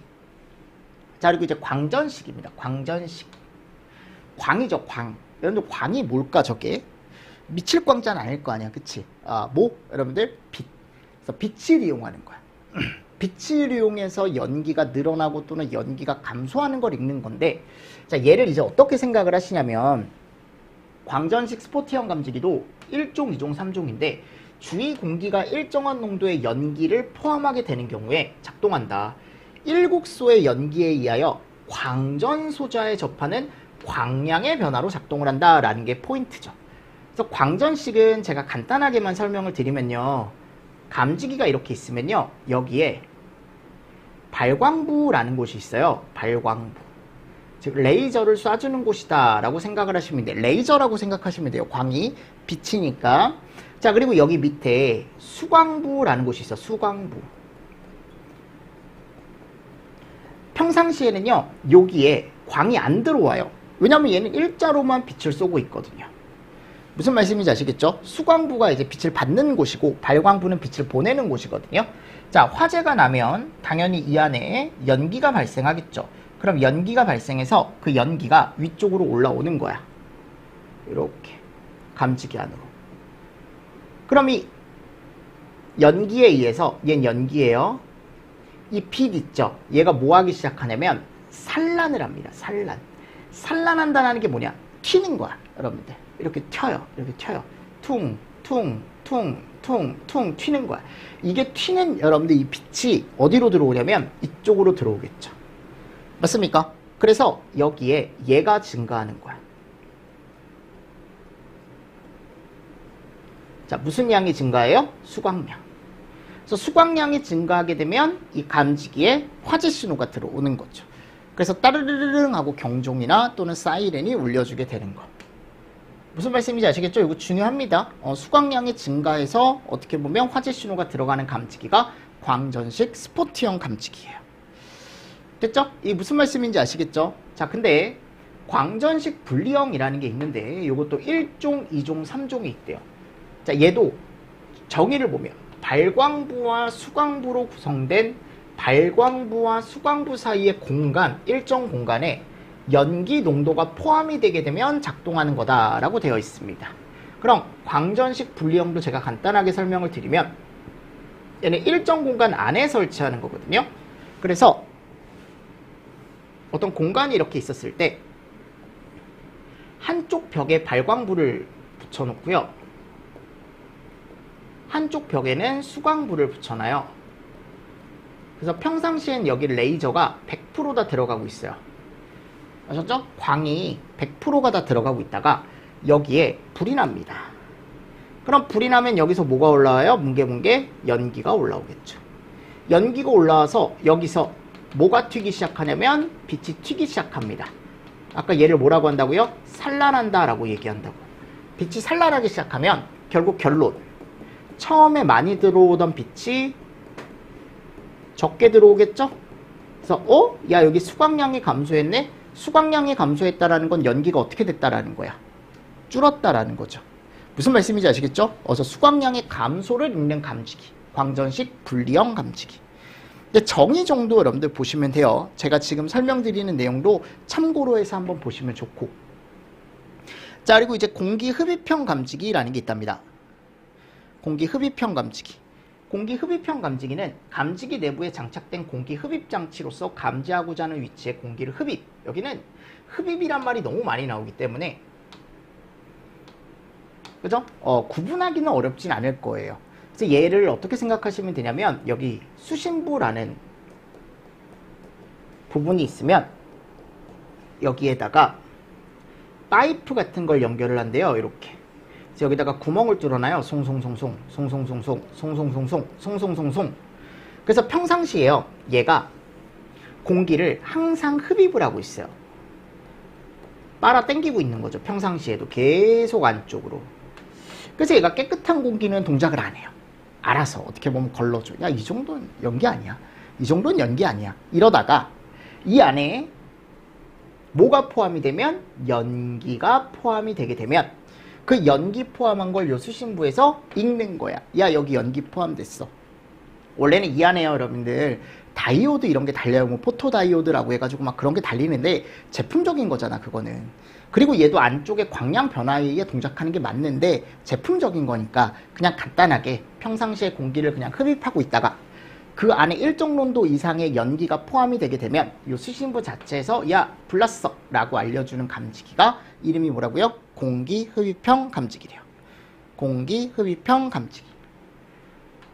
자, 그리고 이제 광전식입니다. 광전식. 광이죠, 광. 여러분들 광이 뭘까, 저게? 미칠 광자는 아닐 거 아니야, 그치? 뭐? 여러분들, 빛. 그래서 빛을 이용하는 거야. 빛을 이용해서 연기가 늘어나고 또는 연기가 감소하는 걸 읽는 건데, 자, 얘를 이제 어떻게 생각을 하시냐면, 광전식 스포티형 감지기도 1종, 2종, 3종인데, 주위 공기가 일정한 농도의 연기를 포함하게 되는 경우에 작동한다. 일국소의 연기에 의하여 광전소자에 접하는 광량의 변화로 작동을 한다라는 게 포인트죠. 그래서 광전식은 제가 간단하게만 설명을 드리면요. 감지기가 이렇게 있으면요. 여기에 발광부라는 곳이 있어요. 발광부. 즉 레이저를 쏴주는 곳이다 라고 생각을 하시면 돼요. 레이저라고 생각하시면 돼요. 광이 빛이니까. 자, 그리고 여기 밑에 수광부라는 곳이 있어. 수광부. 평상시에는요, 여기에 광이 안 들어와요. 왜냐면 얘는 일자로만 빛을 쏘고 있거든요. 무슨 말씀인지 아시겠죠? 수광부가 이제 빛을 받는 곳이고 발광부는 빛을 보내는 곳이거든요. 자, 화재가 나면 당연히 이 안에 연기가 발생하겠죠. 그럼 연기가 발생해서 그 연기가 위쪽으로 올라오는 거야. 이렇게 감지기 안으로. 그럼 이 연기에 의해서, 얘는 연기예요. 이 빛 있죠? 얘가 뭐 하기 시작하냐면 산란을 합니다. 산란. 산란한다는 게 뭐냐? 튀는 거야, 여러분들. 이렇게 튀어요. 이렇게 튀어요. 퉁, 퉁, 퉁, 퉁, 퉁 튀는 거야. 이게 튀는 여러분들 이 빛이 어디로 들어오냐면 이쪽으로 들어오겠죠. 맞습니까? 그래서 여기에 얘가 증가하는 거야. 자, 무슨 양이 증가해요? 수광량. 그래서 수광량이 증가하게 되면 이 감지기에 화재 신호가 들어오는 거죠. 그래서 따르르릉 하고 경종이나 또는 사이렌이 울려주게 되는 거. 무슨 말씀인지 아시겠죠? 이거 중요합니다. 수광량이 증가해서 어떻게 보면 화재 신호가 들어가는 감지기가 광전식 스포트형 감지기예요. 됐죠? 이 무슨 말씀인지 아시겠죠? 자, 근데 광전식 분리형이라는 게 있는데 이것도 1종, 2종, 3종이 있대요. 자, 얘도 정의를 보면 발광부와 수광부로 구성된 발광부와 수광부 사이의 공간, 일정 공간에 연기 농도가 포함이 되게 되면 작동하는 거다라고 되어 있습니다. 그럼 광전식 분리형도 제가 간단하게 설명을 드리면 얘는 일정 공간 안에 설치하는 거거든요. 그래서 어떤 공간이 이렇게 있었을 때 한쪽 벽에 발광부를 붙여놓고요. 한쪽 벽에는 수광부를 붙여놔요. 그래서 평상시엔 여기 레이저가 100%다 들어가고 있어요. 아셨죠? 광이 100%가 다 들어가고 있다가 여기에 불이 납니다. 그럼 불이 나면 여기서 뭐가 올라와요? 뭉게뭉게 연기가 올라오겠죠. 연기가 올라와서 여기서 뭐가 튀기 시작하냐면 빛이 튀기 시작합니다. 아까 얘를 뭐라고 한다고요? 산란한다 라고 얘기한다고. 빛이 산란하기 시작하면 결국 결론, 처음에 많이 들어오던 빛이 적게 들어오겠죠? 그래서 야, 여기 수광량이 감소했네? 수광량이 감소했다라는 건 연기가 어떻게 됐다라는 거야? 줄었다라는 거죠. 무슨 말씀인지 아시겠죠? 어서 수광량의 감소를 읽는 감지기, 광전식 분리형 감지기. 근데 정의 정도 여러분들 보시면 돼요. 제가 지금 설명드리는 내용도 참고로 해서 한번 보시면 좋고. 자, 그리고 이제 공기 흡입형 감지기라는 게 있답니다. 공기 흡입형 감지기. 공기 흡입형 감지기는 감지기 내부에 장착된 공기 흡입 장치로서 감지하고자 하는 위치에 공기를 흡입. 여기는 흡입이란 말이 너무 많이 나오기 때문에 그죠? 구분하기는 어렵진 않을 거예요. 그래서 얘를 어떻게 생각하시면 되냐면 여기 수신부라는 부분이 있으면 여기에다가 파이프 같은 걸 연결을 한대요. 이렇게. 그래서 여기다가 구멍을 뚫어놔요. 송송송송, 송송송송, 송송송송, 송송송송. 그래서 평상시에요. 얘가 공기를 항상 흡입을 하고 있어요. 빨아 당기고 있는 거죠. 평상시에도 계속 안쪽으로. 그래서 얘가 깨끗한 공기는 동작을 안 해요. 알아서 어떻게 보면 걸러줘. 야, 이 정도는 연기 아니야. 이 정도는 연기 아니야. 이러다가 이 안에 뭐가 포함이 되면 연기가 포함이 되게 되면 그 연기 포함한 걸 요 수신부에서 읽는 거야. 야, 여기 연기 포함됐어. 원래는 이 안에요, 여러분들. 다이오드 이런 게 달려요. 뭐 포토다이오드라고 해가지고 막 그런 게 달리는데 제품적인 거잖아, 그거는. 그리고 얘도 안쪽에 광량 변화에 의해 동작하는 게 맞는데 제품적인 거니까 그냥 간단하게 평상시에 공기를 그냥 흡입하고 있다가 그 안에 일정 농도 이상의 연기가 포함이 되게 되면 이 수신부 자체에서 야, 불났어 라고 알려주는 감지기가 이름이 뭐라고요? 공기흡입형 감지기래요. 공기흡입형 감지기.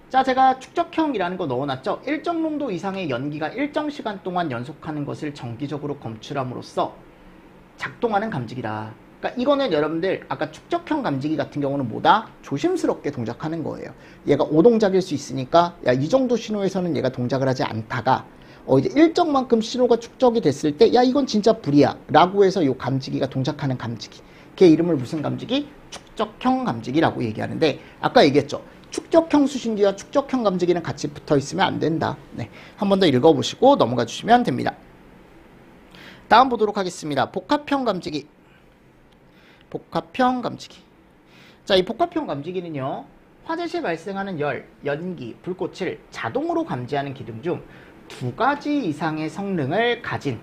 자, 제가 축적형이라는 거 넣어놨죠. 일정 농도 이상의 연기가 일정 시간 동안 연속하는 것을 정기적으로 검출함으로써 작동하는 감지기다. 그러니까 이거는 여러분들 아까 축적형 감지기 같은 경우는 뭐다? 조심스럽게 동작하는 거예요. 얘가 오동작일 수 있으니까 야, 이 정도 신호에서는 얘가 동작을 하지 않다가 이제 일정만큼 신호가 축적이 됐을 때 야, 이건 진짜 불이야 라고 해서 이 감지기가 동작하는 감지기. 걔 이름을 무슨 감지기? 축적형 감지기라고 얘기하는데 아까 얘기했죠. 축적형 수신기와 축적형 감지기는 같이 붙어 있으면 안 된다. 네, 한 번 더 읽어보시고 넘어가 주시면 됩니다. 다음 보도록 하겠습니다. 복합형 감지기. 복합형 감지기. 자, 이 복합형 감지기는요, 화재 시 발생하는 열, 연기, 불꽃을 자동으로 감지하는 기능 중 두 가지 이상의 성능을 가진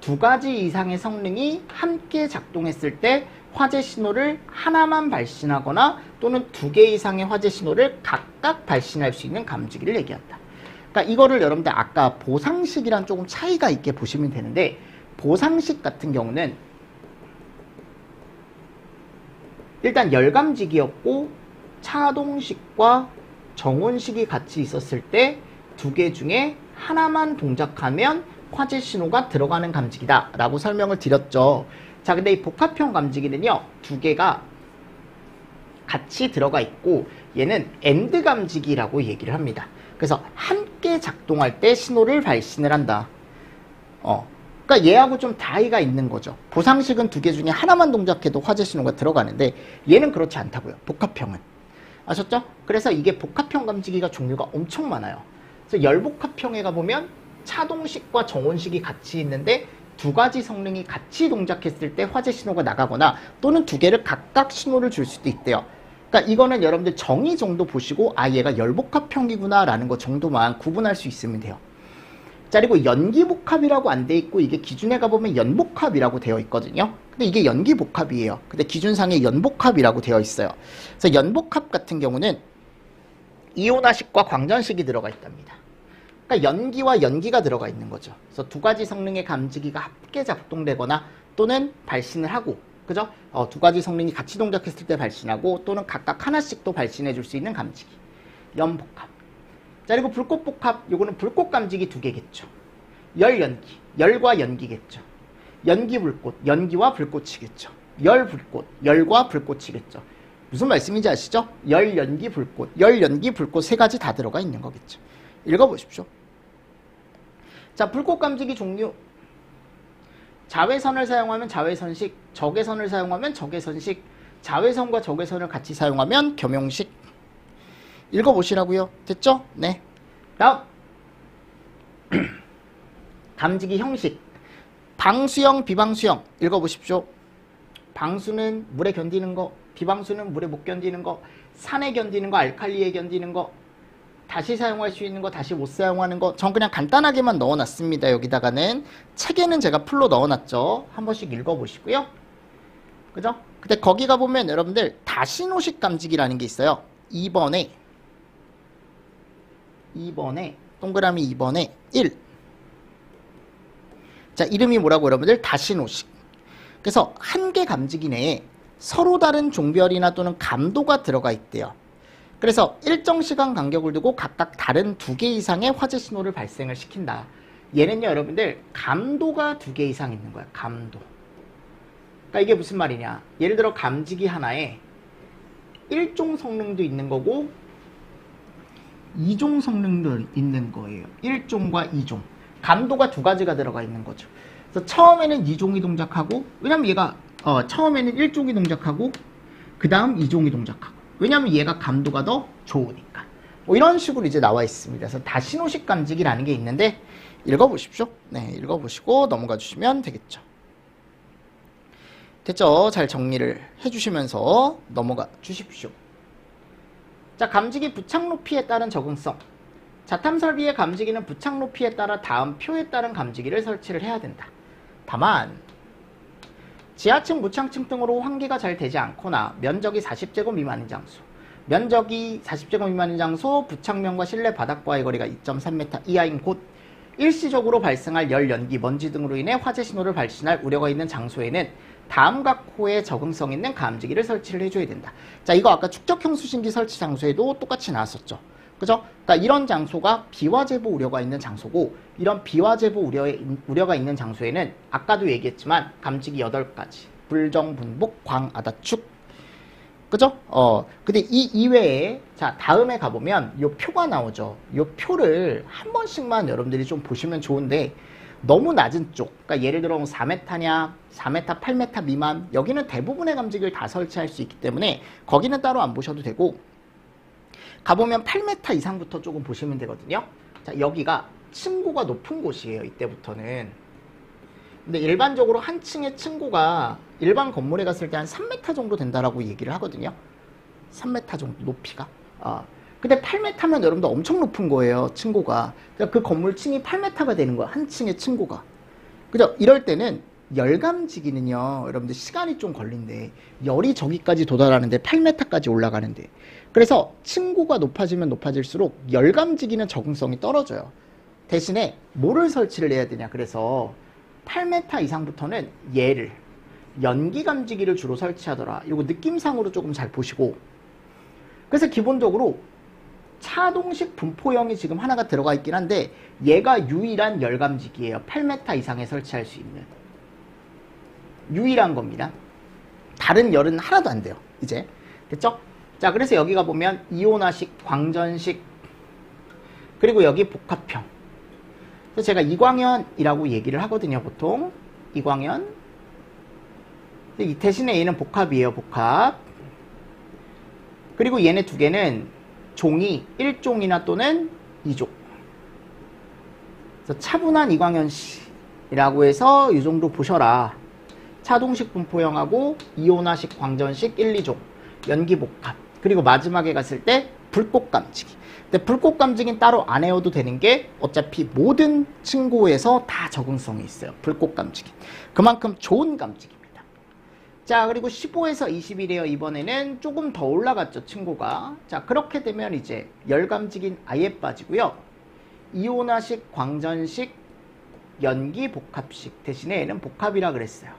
두 가지 이상의 성능이 함께 작동했을 때 화재 신호를 하나만 발신하거나 또는 두 개 이상의 화재 신호를 각각 발신할 수 있는 감지기를 얘기한다. 그러니까 이거를 여러분들 아까 보상식이랑 조금 차이가 있게 보시면 되는데 보상식 같은 경우는 일단 열감지기였고 차동식과 정온식이 같이 있었을 때 두 개 중에 하나만 동작하면 화재 신호가 들어가는 감지기다 라고 설명을 드렸죠. 자, 근데 이 복합형 감지기는요, 두 개가 같이 들어가 있고 얘는 엔드 감지기라고 얘기를 합니다. 그래서 함께 작동할 때 신호를 발신을 한다. 그러니까 얘하고 좀 차이가 있는 거죠. 보상식은 두 개 중에 하나만 동작해도 화재 신호가 들어가는데 얘는 그렇지 않다고요. 복합형은. 아셨죠? 그래서 이게 복합형 감지기가 종류가 엄청 많아요. 그래서 열복합형에 가보면 차동식과 정온식이 같이 있는데 두 가지 성능이 같이 동작했을 때 화재 신호가 나가거나 또는 두 개를 각각 신호를 줄 수도 있대요. 그러니까 이거는 여러분들 정의 정도 보시고 아, 얘가 열복합형이구나 라는 거 정도만 구분할 수 있으면 돼요. 자, 그리고 연기복합이라고 안 돼 있고 이게 기준에 가보면 연복합이라고 되어 있거든요. 근데 이게 연기복합이에요. 근데 기준상에 연복합이라고 되어 있어요. 그래서 연복합 같은 경우는 이온화식과 광전식이 들어가 있답니다. 그러니까 연기와 연기가 들어가 있는 거죠. 그래서 두 가지 성능의 감지기가 함께 작동되거나 또는 발신을 하고, 그죠? 두 가지 성능이 같이 동작했을 때 발신하고 또는 각각 하나씩 또 발신해 줄 수 있는 감지기. 연복합. 자, 그리고 불꽃복합. 요거는 불꽃 감지기 두 개겠죠. 열연기. 열과 연기겠죠. 연기불꽃. 연기와 불꽃이겠죠. 열불꽃. 열과 불꽃이겠죠. 무슨 말씀인지 아시죠? 열, 연기, 불꽃. 열, 연기, 불꽃 세 가지 다 들어가 있는 거겠죠. 읽어보십시오. 자, 불꽃 감지기 종류. 자외선을 사용하면 자외선식, 적외선을 사용하면 적외선식, 자외선과 적외선을 같이 사용하면 겸용식. 읽어보시라고요. 됐죠? 네. 다음. 감지기 형식. 방수형, 비방수형. 읽어보십시오. 방수는 물에 견디는 거, 비방수는 물에 못 견디는 거, 산에 견디는 거, 알칼리에 견디는 거, 다시 사용할 수 있는 거, 다시 못 사용하는 거. 전 그냥 간단하게만 넣어놨습니다. 여기다가는. 책에는 제가 풀로 넣어놨죠. 한 번씩 읽어보시고요. 그죠? 근데 거기 가보면 여러분들 다신호식 감지기라는 게 있어요. 2번에 동그라미 2번에 1. 자, 이름이 뭐라고 여러분들? 다신호식. 그래서 한 개 감지기 내에 서로 다른 종별이나 또는 감도가 들어가 있대요. 그래서 일정 시간 간격을 두고 각각 다른 두 개 이상의 화재 신호를 발생을 시킨다. 얘는요, 여러분들 감도가 두 개 이상 있는 거야. 감도. 그러니까 이게 무슨 말이냐? 예를 들어 감지기 하나에 1종 성능도 있는 거고 2종 성능도 있는 거예요. 1종과 2종. 감도가 두 가지가 들어가 있는 거죠. 그래서 처음에는 2종이 동작하고, 왜냐면 얘가 처음에는 1종이 동작하고 그 다음 2종이 동작하고, 왜냐면 얘가 감도가 더 좋으니까. 뭐 이런 식으로 이제 나와 있습니다. 그래서 다신호식 감지기라는 게 있는데 읽어보십시오. 네, 읽어보시고 넘어가 주시면 되겠죠. 됐죠? 잘 정리를 해주시면서 넘어가 주십시오. 자, 감지기 부착 높이에 따른 적응성. 자탐 설비의 감지기는 부착 높이에 따라 다음 표에 따른 감지기를 설치를 해야 된다. 다만 지하층, 무창층 등으로 환기가 잘 되지 않거나 면적이 40제곱 미만인 장소, 면적이 40제곱 미만인 장소, 부착면과 실내 바닥과의 거리가 2.3m 이하인 곳, 일시적으로 발생할 열, 연기, 먼지 등으로 인해 화재 신호를 발신할 우려가 있는 장소에는 다음과 호의 적응성 있는 감지기를 설치를 해줘야 된다. 자, 이거 아까 축적형 수신기 설치 장소에도 똑같이 나왔었죠. 그죠? 그러니까 이런 장소가 비화재보 우려가 있는 장소고, 이런 비화재보 우려가 있는 장소에는 아까도 얘기했지만 감지기 8가지, 불정, 분복, 광, 아다축. 그죠? 근데 이 이외에, 자, 다음에 가보면 요 표가 나오죠. 요 표를 한 번씩만 여러분들이 좀 보시면 좋은데, 너무 낮은 쪽, 그러니까 예를 들어 4m냐, 4m, 8m 미만, 여기는 대부분의 감지기를 다 설치할 수 있기 때문에 거기는 따로 안 보셔도 되고, 가보면 8m 이상부터 조금 보시면 되거든요. 자, 여기가 층고가 높은 곳이에요, 이때부터는. 근데 일반적으로 한 층의 층고가 일반 건물에 갔을 때 한 3m 정도 된다라고 얘기를 하거든요. 3m 정도 높이가. 근데 8m면 여러분들 엄청 높은 거예요, 층고가. 그러니까 그 건물 층이 8m가 되는 거야, 한 층의 층고가. 그죠? 이럴 때는 열감지기는요, 여러분들 시간이 좀 걸린대. 열이 저기까지 도달하는데 8m까지 올라가는데. 그래서 층고가 높아지면 높아질수록 열감지기는 적응성이 떨어져요. 대신에 뭐를 설치를 해야 되냐. 그래서 8m 이상부터는 얘를 연기감지기를 주로 설치하더라. 이거 느낌상으로 조금 잘 보시고. 그래서 기본적으로 차동식 분포형이 지금 하나가 들어가 있긴 한데 얘가 유일한 열감지기예요. 8m 이상에 설치할 수 있는 유일한 겁니다. 다른 열은 하나도 안 돼요. 이제 됐죠? 자, 그래서 여기가 보면 이온화식, 광전식, 그리고 여기 복합형. 그래서 제가 이광현이라고 얘기를 하거든요, 보통. 이광현. 이 대신에 얘는 복합이에요, 복합. 그리고 얘네 두 개는 종이 1종이나 또는 2종. 그래서 차분한 이광현씨라고 해서 이 정도 보셔라. 차동식 분포형하고 이온화식 광전식 1, 2종. 연기복합. 그리고 마지막에 갔을 때 불꽃감지기. 근데 불꽃감지기는 따로 안 해도 되는 게 어차피 모든 층고에서 다 적응성이 있어요. 불꽃감지기. 그만큼 좋은 감지기입니다. 자, 그리고 15에서 21이에요. 이번에는 조금 더 올라갔죠, 층고가. 자, 그렇게 되면 이제 열감지기는 아예 빠지고요. 이온화식, 광전식, 연기복합식 대신에 얘는 복합이라 그랬어요.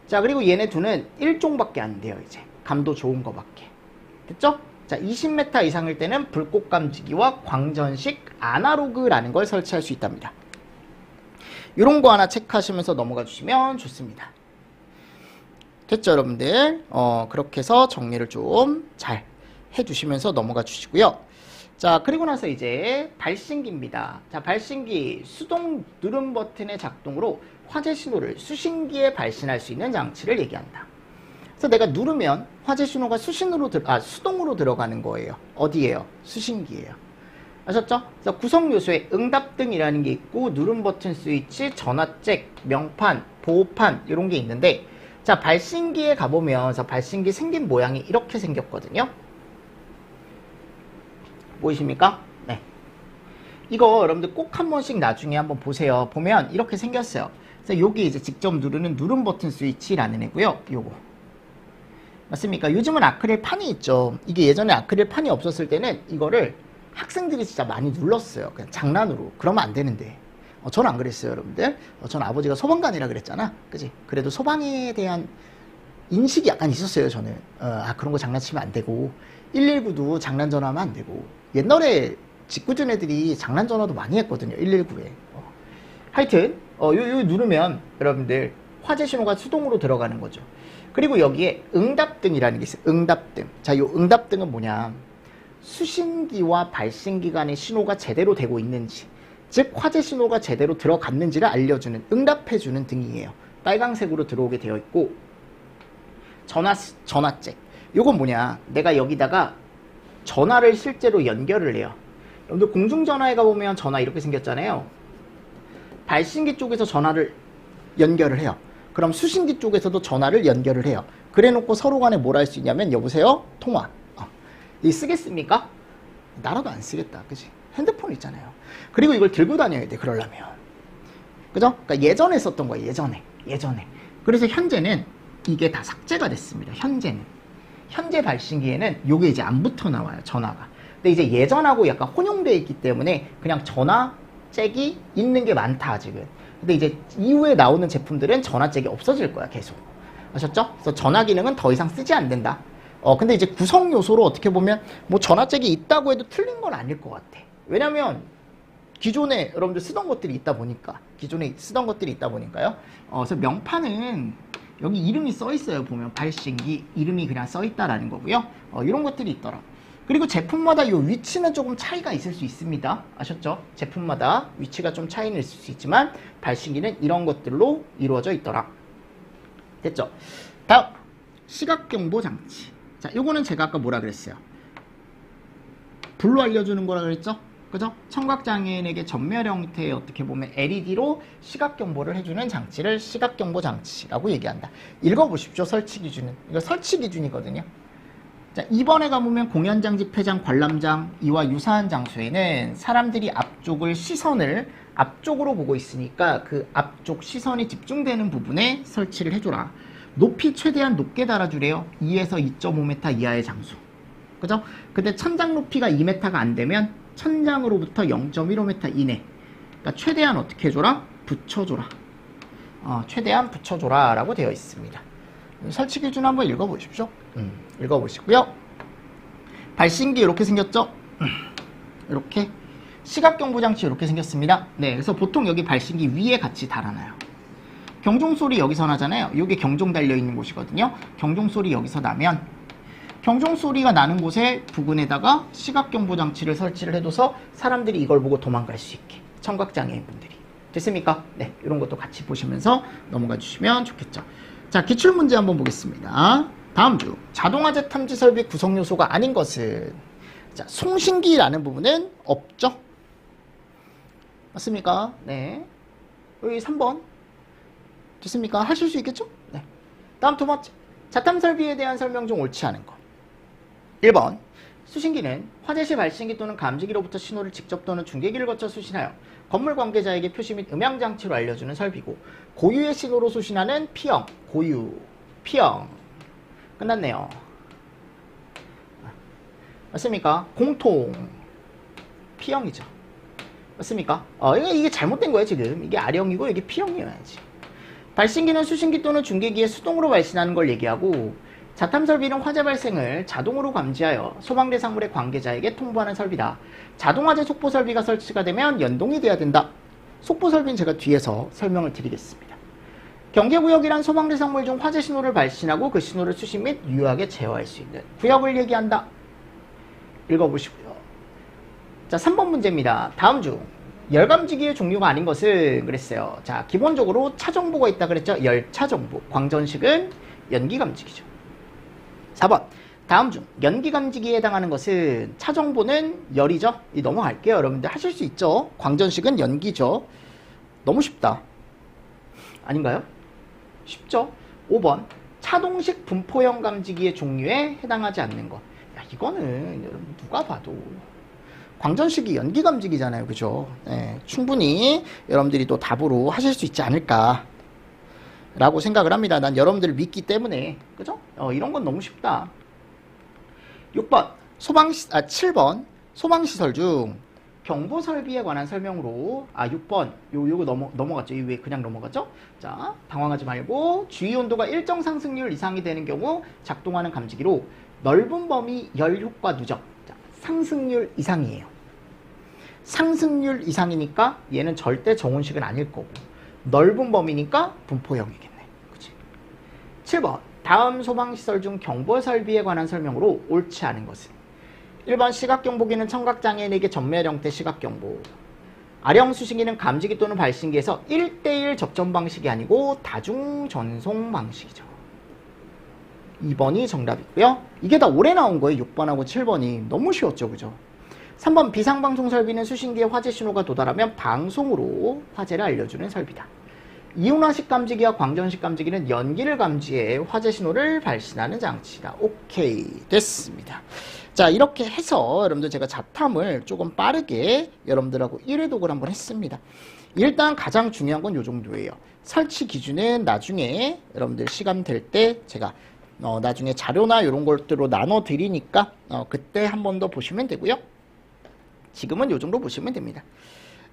자, 그리고 얘네 둘은 1종밖에 안 돼요, 이제. 감도 좋은 거밖에. 됐죠? 자, 20m 이상일 때는 불꽃감지기와 광전식 아날로그라는 걸 설치할 수 있답니다. 이런 거 하나 체크하시면서 넘어가 주시면 좋습니다. 됐죠, 여러분들? 그렇게 해서 정리를 좀 잘 해주시면서 넘어가 주시고요. 자, 그리고 나서 이제 발신기입니다. 자, 발신기 수동 누름 버튼의 작동으로 화재 신호를 수신기에 발신할 수 있는 장치를 얘기한다. 그래서 내가 누르면 화재 신호가 수동으로 들어가는 거예요. 어디예요? 수신기예요. 아셨죠? 그래서 구성 요소에 응답등이라는 게 있고 누름 버튼 스위치, 전화잭, 명판, 보호판 이런 게 있는데, 자, 발신기에 가보면 발신기 생긴 모양이 이렇게 생겼거든요. 보이십니까? 네. 이거 여러분들 꼭 한 번씩 나중에 한번 보세요. 보면 이렇게 생겼어요. 그래서 여기 이제 직접 누르는 누름 버튼 스위치라는 애고요. 요거. 맞습니까? 요즘은 아크릴 판이 있죠. 이게 예전에 아크릴 판이 없었을 때는 이거를 학생들이 진짜 많이 눌렀어요. 그냥 장난으로. 그러면 안 되는데. 저는 안 그랬어요, 여러분들. 저는 아버지가 소방관이라 그랬잖아. 그지? 그래도 소방에 대한 인식이 약간 있었어요, 저는. 그런 거 장난치면 안 되고. 119도 장난 전화하면 안 되고. 옛날에 직구준 애들이 장난 전화도 많이 했거든요, 119에. 하여튼, 요 누르면 여러분들 화재 신호가 수동으로 들어가는 거죠. 그리고 여기에 응답등이라는 게 있어요. 응답등. 자, 이 응답등은 뭐냐? 수신기와 발신기 간의 신호가 제대로 되고 있는지, 즉 화재 신호가 제대로 들어갔는지를 알려주는, 응답해주는 등이에요. 빨강색으로 들어오게 되어 있고, 전화잭. 요건 뭐냐? 내가 여기다가 전화를 실제로 연결을 해요. 여러분들 공중전화에 가보면 전화 이렇게 생겼잖아요. 발신기 쪽에서 전화를 연결을 해요. 그럼 수신기 쪽에서도 전화를 연결을 해요. 그래 놓고 서로 간에 뭘 할 수 있냐면, 여보세요? 통화. 이 쓰겠습니까? 나라도 안 쓰겠다. 그치? 핸드폰 있잖아요. 그리고 이걸 들고 다녀야 돼, 그러려면. 그죠? 그러니까 예전에 썼던 거예요, 예전에. 그래서 현재는 이게 다 삭제가 됐습니다. 현재 발신기에는 요게 이제 안 붙어 나와요, 전화가. 근데 이제 예전하고 약간 혼용되어 있기 때문에 그냥 전화 잭이 있는 게 많다, 지금. 근데 이제 이후에 나오는 제품들은 전화 잭이 없어질 거야, 계속. 아셨죠? 그래서 전화 기능은 더 이상 쓰지 않는다. 근데 이제 구성 요소로 어떻게 보면 뭐 전화 잭이 있다고 해도 틀린 건 아닐 것 같아. 왜냐면 기존에 여러분들 쓰던 것들이 있다 보니까요. 그래서 명판은 여기 이름이 써 있어요. 보면 발신기 이름이 그냥 써 있다라는 거고요. 이런 것들이 있더라. 그리고 제품마다 이 위치는 조금 차이가 있을 수 있습니다. 아셨죠? 제품마다 위치가 좀 차이는 있을 수 있지만 발신기는 이런 것들로 이루어져 있더라. 됐죠? 다음, 시각경보 장치. 자, 요거는 제가 아까 뭐라 그랬어요? 불로 알려주는 거라 그랬죠? 그죠? 청각장애인에게 전멸 형태의 어떻게 보면 LED로 시각경보를 해주는 장치를 시각경보 장치라고 얘기한다. 읽어보십시오, 설치 기준은. 이거 설치 기준이거든요. 자, 2번에 가보면 공연장, 집회장, 관람장 이와 유사한 장소에는 사람들이 시선을 앞쪽으로 보고 있으니까 그 앞쪽 시선이 집중되는 부분에 설치를 해줘라. 높이 최대한 높게 달아주래요. 2에서 2.5m 이하의 장소. 그죠? 근데 천장 높이가 2m가 안 되면 천장으로부터 0.15m 이내. 그러니까 최대한 어떻게 해줘라? 붙여줘라. 최대한 붙여줘라 라고 되어 있습니다. 설치 기준 한번 읽어보십시오. 읽어보시고요. 발신기 이렇게 생겼죠? 이렇게. 시각경보장치 이렇게 생겼습니다. 네, 그래서 보통 여기 발신기 위에 같이 달아놔요. 경종소리 여기서 나잖아요. 이게 경종 달려있는 곳이거든요. 경종소리 여기서 나면 경종소리가 나는 곳에 부근에다가 시각경보장치를 설치를 해둬서 사람들이 이걸 보고 도망갈 수 있게. 청각장애인분들이. 됐습니까? 네, 이런 것도 같이 보시면서 넘어가 주시면 좋겠죠. 자, 기출문제 한번 보겠습니다. 다음 중 자동화재 탐지 설비 구성 요소가 아닌 것은, 자, 송신기라는 부분은 없죠? 맞습니까? 네. 여기 3번. 됐습니까? 하실 수 있겠죠? 네. 다음 두 번째. 자탐 설비에 대한 설명 중 옳지 않은 것. 1번. 수신기는 화재 시 발신기 또는 감지기로부터 신호를 직접 또는 중계기를 거쳐 수신하여 건물 관계자에게 표시 및 음향장치로 알려주는 설비고, 고유의 신호로 수신하는 P형, 고유, P형. 끝났네요. 맞습니까? 공통, P형이죠. 맞습니까? 이게 잘못된 거예요, 지금. 이게 R형이고 이게 P형이어야지. 발신기는 수신기 또는 중계기에 수동으로 발신하는 걸 얘기하고, 자탐 설비는 화재 발생을 자동으로 감지하여 소방 대상물의 관계자에게 통보하는 설비다. 자동화재 속보 설비가 설치가 되면 연동이 돼야 된다. 속보 설비는 제가 뒤에서 설명을 드리겠습니다. 경계구역이란 소방 대상물 중 화재 신호를 발신하고 그 신호를 수신 및 유효하게 제어할 수 있는 구역을 얘기한다. 읽어보시고요. 자, 3번 문제입니다. 다음 중 열감지기의 종류가 아닌 것은 그랬어요. 자, 기본적으로 차정보가 있다 그랬죠. 열차정보. 광전식은 연기감지기죠. 4번. 다음 중 연기감지기에 해당하는 것은, 차정보는 열이죠. 넘어갈게요. 여러분들 하실 수 있죠. 광전식은 연기죠. 너무 쉽다. 아닌가요? 쉽죠. 5번. 차동식 분포형 감지기의 종류에 해당하지 않는 것. 야, 이거는 여러분 누가 봐도 광전식이 연기감지기잖아요. 그죠? 네, 충분히 여러분들이 또 답으로 하실 수 있지 않을까 라고 생각을 합니다. 난 여러분들을 믿기 때문에. 그죠? 이런 건 너무 쉽다. 6번 7번 소방시설 중 경보설비에 관한 설명으로, 6번 요거 넘어갔죠. 왜 그냥 넘어갔죠? 자, 당황하지 말고, 주의온도가 일정 상승률 이상이 되는 경우 작동하는 감지기로 넓은 범위 열 효과 누적. 자, 상승률 이상이에요. 상승률 이상이니까 얘는 절대 정온식은 아닐 거고, 넓은 범위니까 분포형이겠네. 7번 다음 소방시설 중 경보설비에 관한 설명으로 옳지 않은 것은 1번 시각경보기는 청각장애인에게 전멸 형태 시각경보, 아령수신기는 감지기 또는 발신기에서 1대1 접점 방식이 아니고 다중 전송 방식이죠. 2번이 정답이고요. 이게 다 올해 나온 거예요. 6번하고 7번이. 너무 쉬웠죠. 그죠? 3번 비상방송 설비는 수신기에 화재 신호가 도달하면 방송으로 화재를 알려주는 설비다. 이온화식 감지기와 광전식 감지기는 연기를 감지해 화재 신호를 발신하는 장치다. 오케이, 됐습니다. 자, 이렇게 해서 여러분들 제가 자탐을 조금 빠르게 여러분들하고 1회 독을 한번 했습니다. 일단 가장 중요한 건 요 정도예요. 설치 기준은 나중에 여러분들 시간 될 때 제가 나중에 자료나 이런 것들로 나눠 드리니까 그때 한 번 더 보시면 되고요. 지금은 요 정도 보시면 됩니다.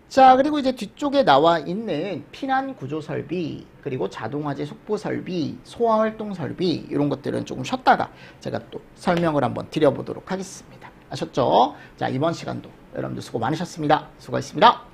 자, 그리고 이제 뒤쪽에 나와 있는 피난 구조 설비, 그리고 자동화재 속보 설비, 소화활동 설비, 이런 것들은 조금 쉬었다가 제가 또 설명을 한번 드려보도록 하겠습니다. 아셨죠? 자, 이번 시간도 여러분들 수고 많으셨습니다. 수고하셨습니다.